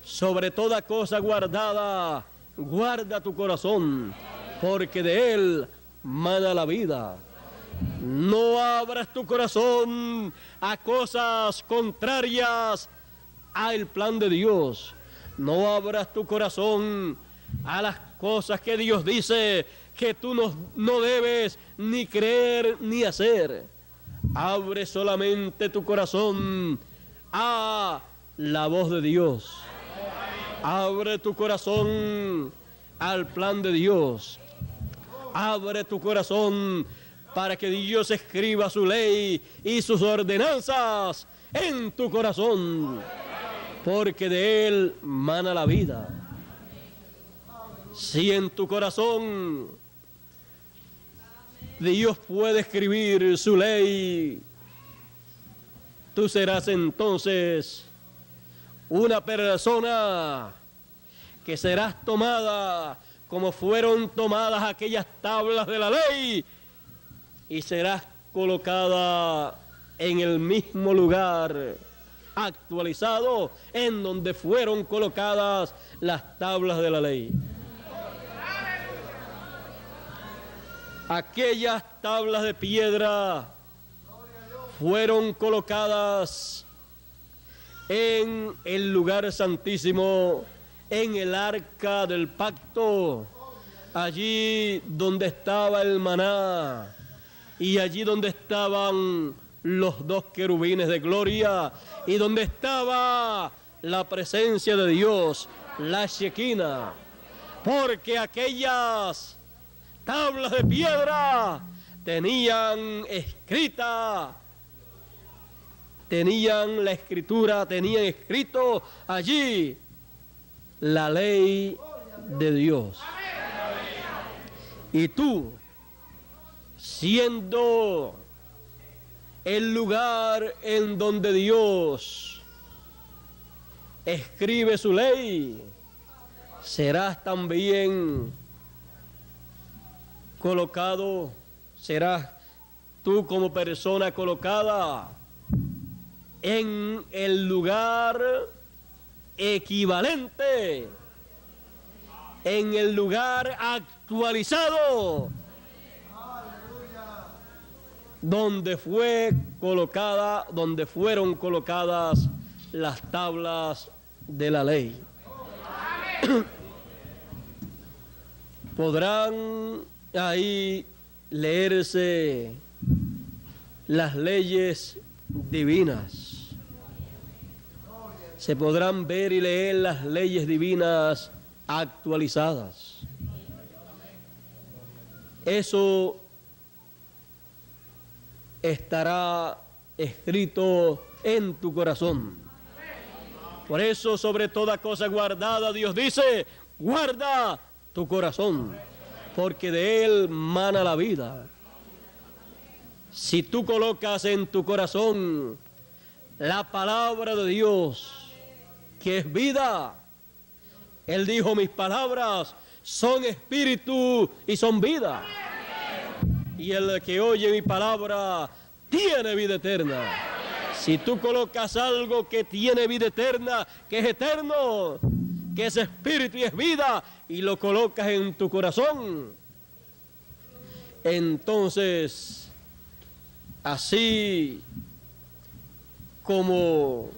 sobre toda cosa guardada, guarda tu corazón, porque de él mana la vida. No abras tu corazón a cosas contrarias al plan de Dios. No abras tu corazón a las cosas que Dios dice que tú no debes ni creer ni hacer. Abre solamente tu corazón a la voz de Dios. Abre tu corazón al plan de Dios. Abre tu corazón para que Dios escriba su ley y sus ordenanzas en tu corazón, porque de él mana la vida. Si en tu corazón Dios puede escribir su ley, tú serás entonces una persona que serás tomada como fueron tomadas aquellas tablas de la ley y serás colocada en el mismo lugar actualizado en donde fueron colocadas las tablas de la ley. Aquellas tablas de piedra fueron colocadas en el lugar santísimo, en el arca del pacto, allí donde estaba el maná y allí donde estaban los dos querubines de gloria y donde estaba la presencia de Dios, la Shekinah, porque aquellas tablas de piedra tenían escrita, tenían la escritura, tenían escrito allí la ley de Dios. Y tú, siendo el lugar en donde Dios escribe su ley, serás también colocado, serás tú como persona colocada en el lugar equivalente, en el lugar actualizado, donde fueron colocadas las tablas de la ley. Podrán ahí leerse las leyes divinas. Se podrán ver y leer las leyes divinas actualizadas. Eso estará escrito en tu corazón. Por eso, sobre toda cosa guardada, Dios dice, guarda tu corazón, porque de él mana la vida. Si tú colocas en tu corazón la palabra de Dios, que es vida, él dijo, mis palabras son espíritu y son vida. Y el que oye mi palabra tiene vida eterna. Si tú colocas algo que tiene vida eterna, que es eterno, que es espíritu y es vida, y lo colocas en tu corazón, entonces, así como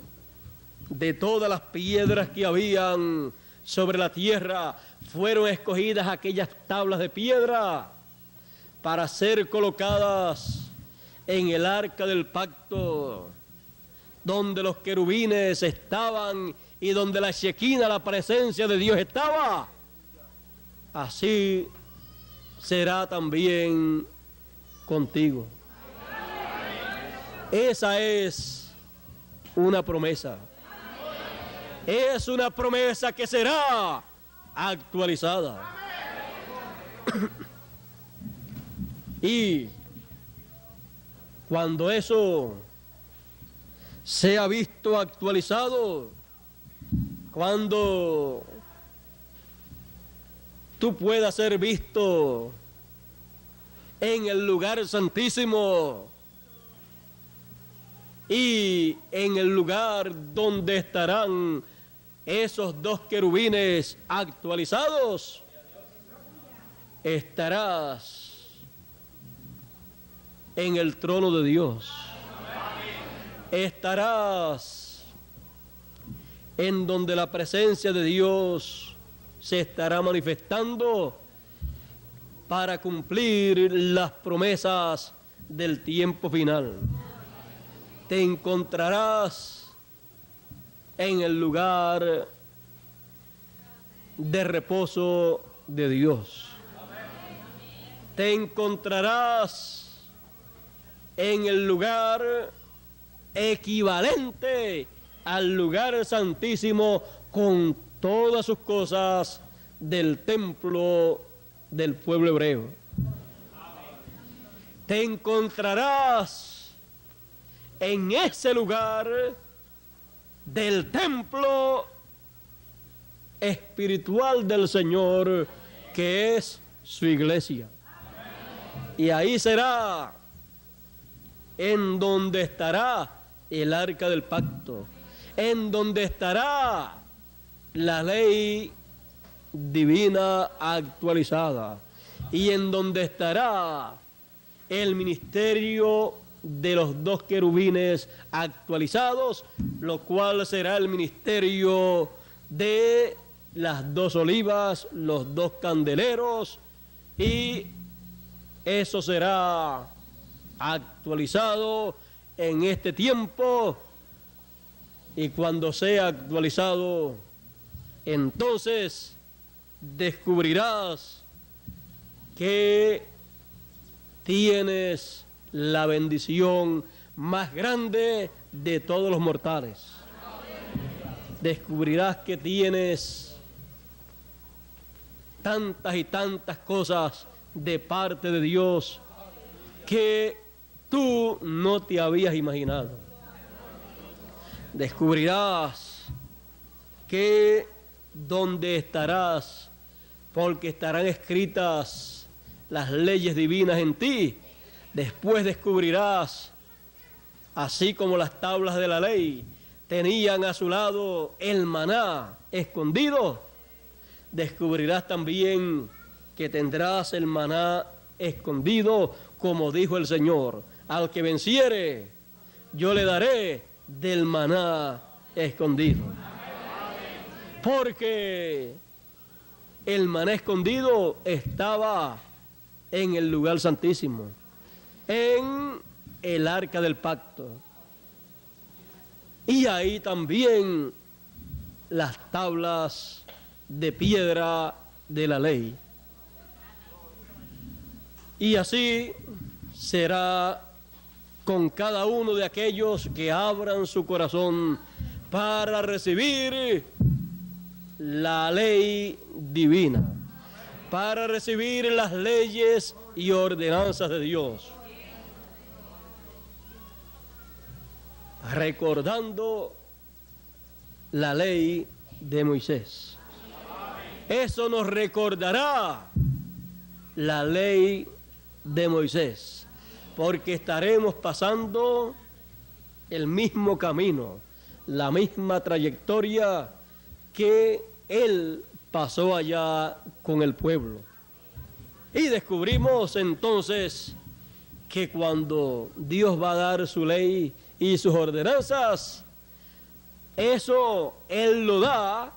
de todas las piedras que habían sobre la tierra, fueron escogidas aquellas tablas de piedra para ser colocadas en el arca del pacto, donde los querubines estaban y donde la Shequina, la presencia de Dios, estaba. Así será también contigo. Esa es una promesa. Es una promesa que será actualizada. Y cuando eso sea visto actualizado, cuando tú puedas ser visto en el lugar santísimo y en el lugar donde estarán esos dos querubines actualizados, estarás en el trono de Dios. Estarás en donde la presencia de Dios se estará manifestando para cumplir las promesas del tiempo final. Te encontrarás en el lugar de reposo de Dios. Te encontrarás en el lugar equivalente al lugar santísimo con todas sus cosas del templo del pueblo hebreo. Te encontrarás en ese lugar del templo espiritual del Señor, que es su iglesia. Y ahí será en donde estará el arca del pacto, en donde estará la ley divina actualizada y en donde estará el ministerio de los dos querubines actualizados, lo cual será el ministerio de las dos olivas, los dos candeleros, y eso será actualizado en este tiempo. Y cuando sea actualizado, entonces descubrirás que tienes la bendición más grande de todos los mortales. Descubrirás que tienes tantas y tantas cosas de parte de Dios que tú no te habías imaginado. Descubrirás que donde estarás, porque estarán escritas las leyes divinas en ti. Después descubrirás, así como las tablas de la ley tenían a su lado el maná escondido, descubrirás también que tendrás el maná escondido, como dijo el Señor: al que venciere, yo le daré del maná escondido. Porque el maná escondido estaba en el lugar santísimo, en el arca del pacto. Y ahí también las tablas de piedra de la ley. Y así será con cada uno de aquellos que abran su corazón para recibir la ley divina, para recibir las leyes y ordenanzas de Dios, recordando la ley de Moisés. Eso nos recordará la ley de Moisés, porque estaremos pasando el mismo camino, la misma trayectoria que él pasó allá con el pueblo. Y descubrimos entonces que cuando Dios va a dar su ley y sus ordenanzas, eso Él lo da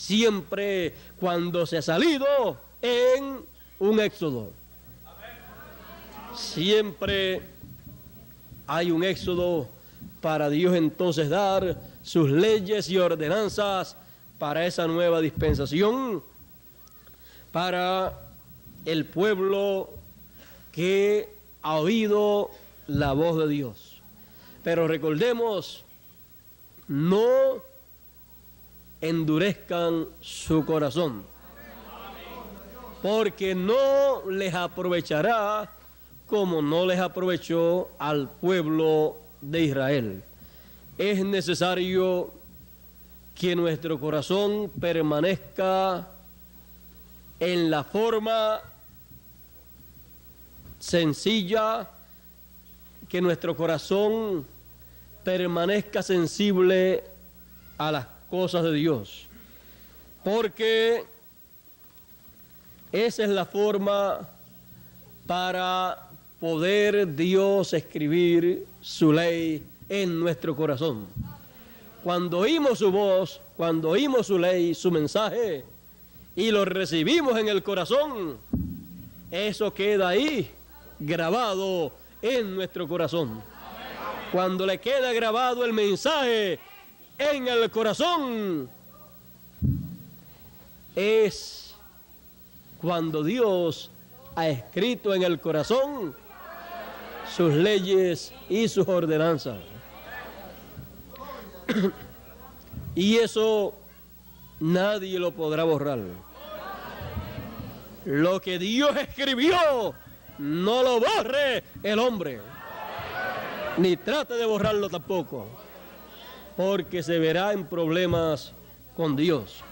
siempre cuando se ha salido en un éxodo. Siempre hay un éxodo para Dios entonces dar sus leyes y ordenanzas para esa nueva dispensación, para el pueblo que ha oído la voz de Dios. Pero recordemos, no endurezcan su corazón, porque no les aprovechará como no les aprovechó al pueblo de Israel. Es necesario que nuestro corazón permanezca en la forma sencilla, que nuestro corazón permanezca sensible a las cosas de Dios, porque esa es la forma para poder Dios escribir su ley en nuestro corazón. Cuando oímos su voz, cuando oímos su ley, su mensaje, y lo recibimos en el corazón, eso queda ahí grabado en nuestro corazón. Cuando le queda grabado el mensaje en el corazón, es cuando Dios ha escrito en el corazón sus leyes y sus ordenanzas. Y eso nadie lo podrá borrar. Lo que Dios escribió, no lo borre el hombre, ni trate de borrarlo tampoco, porque se verá en problemas con Dios.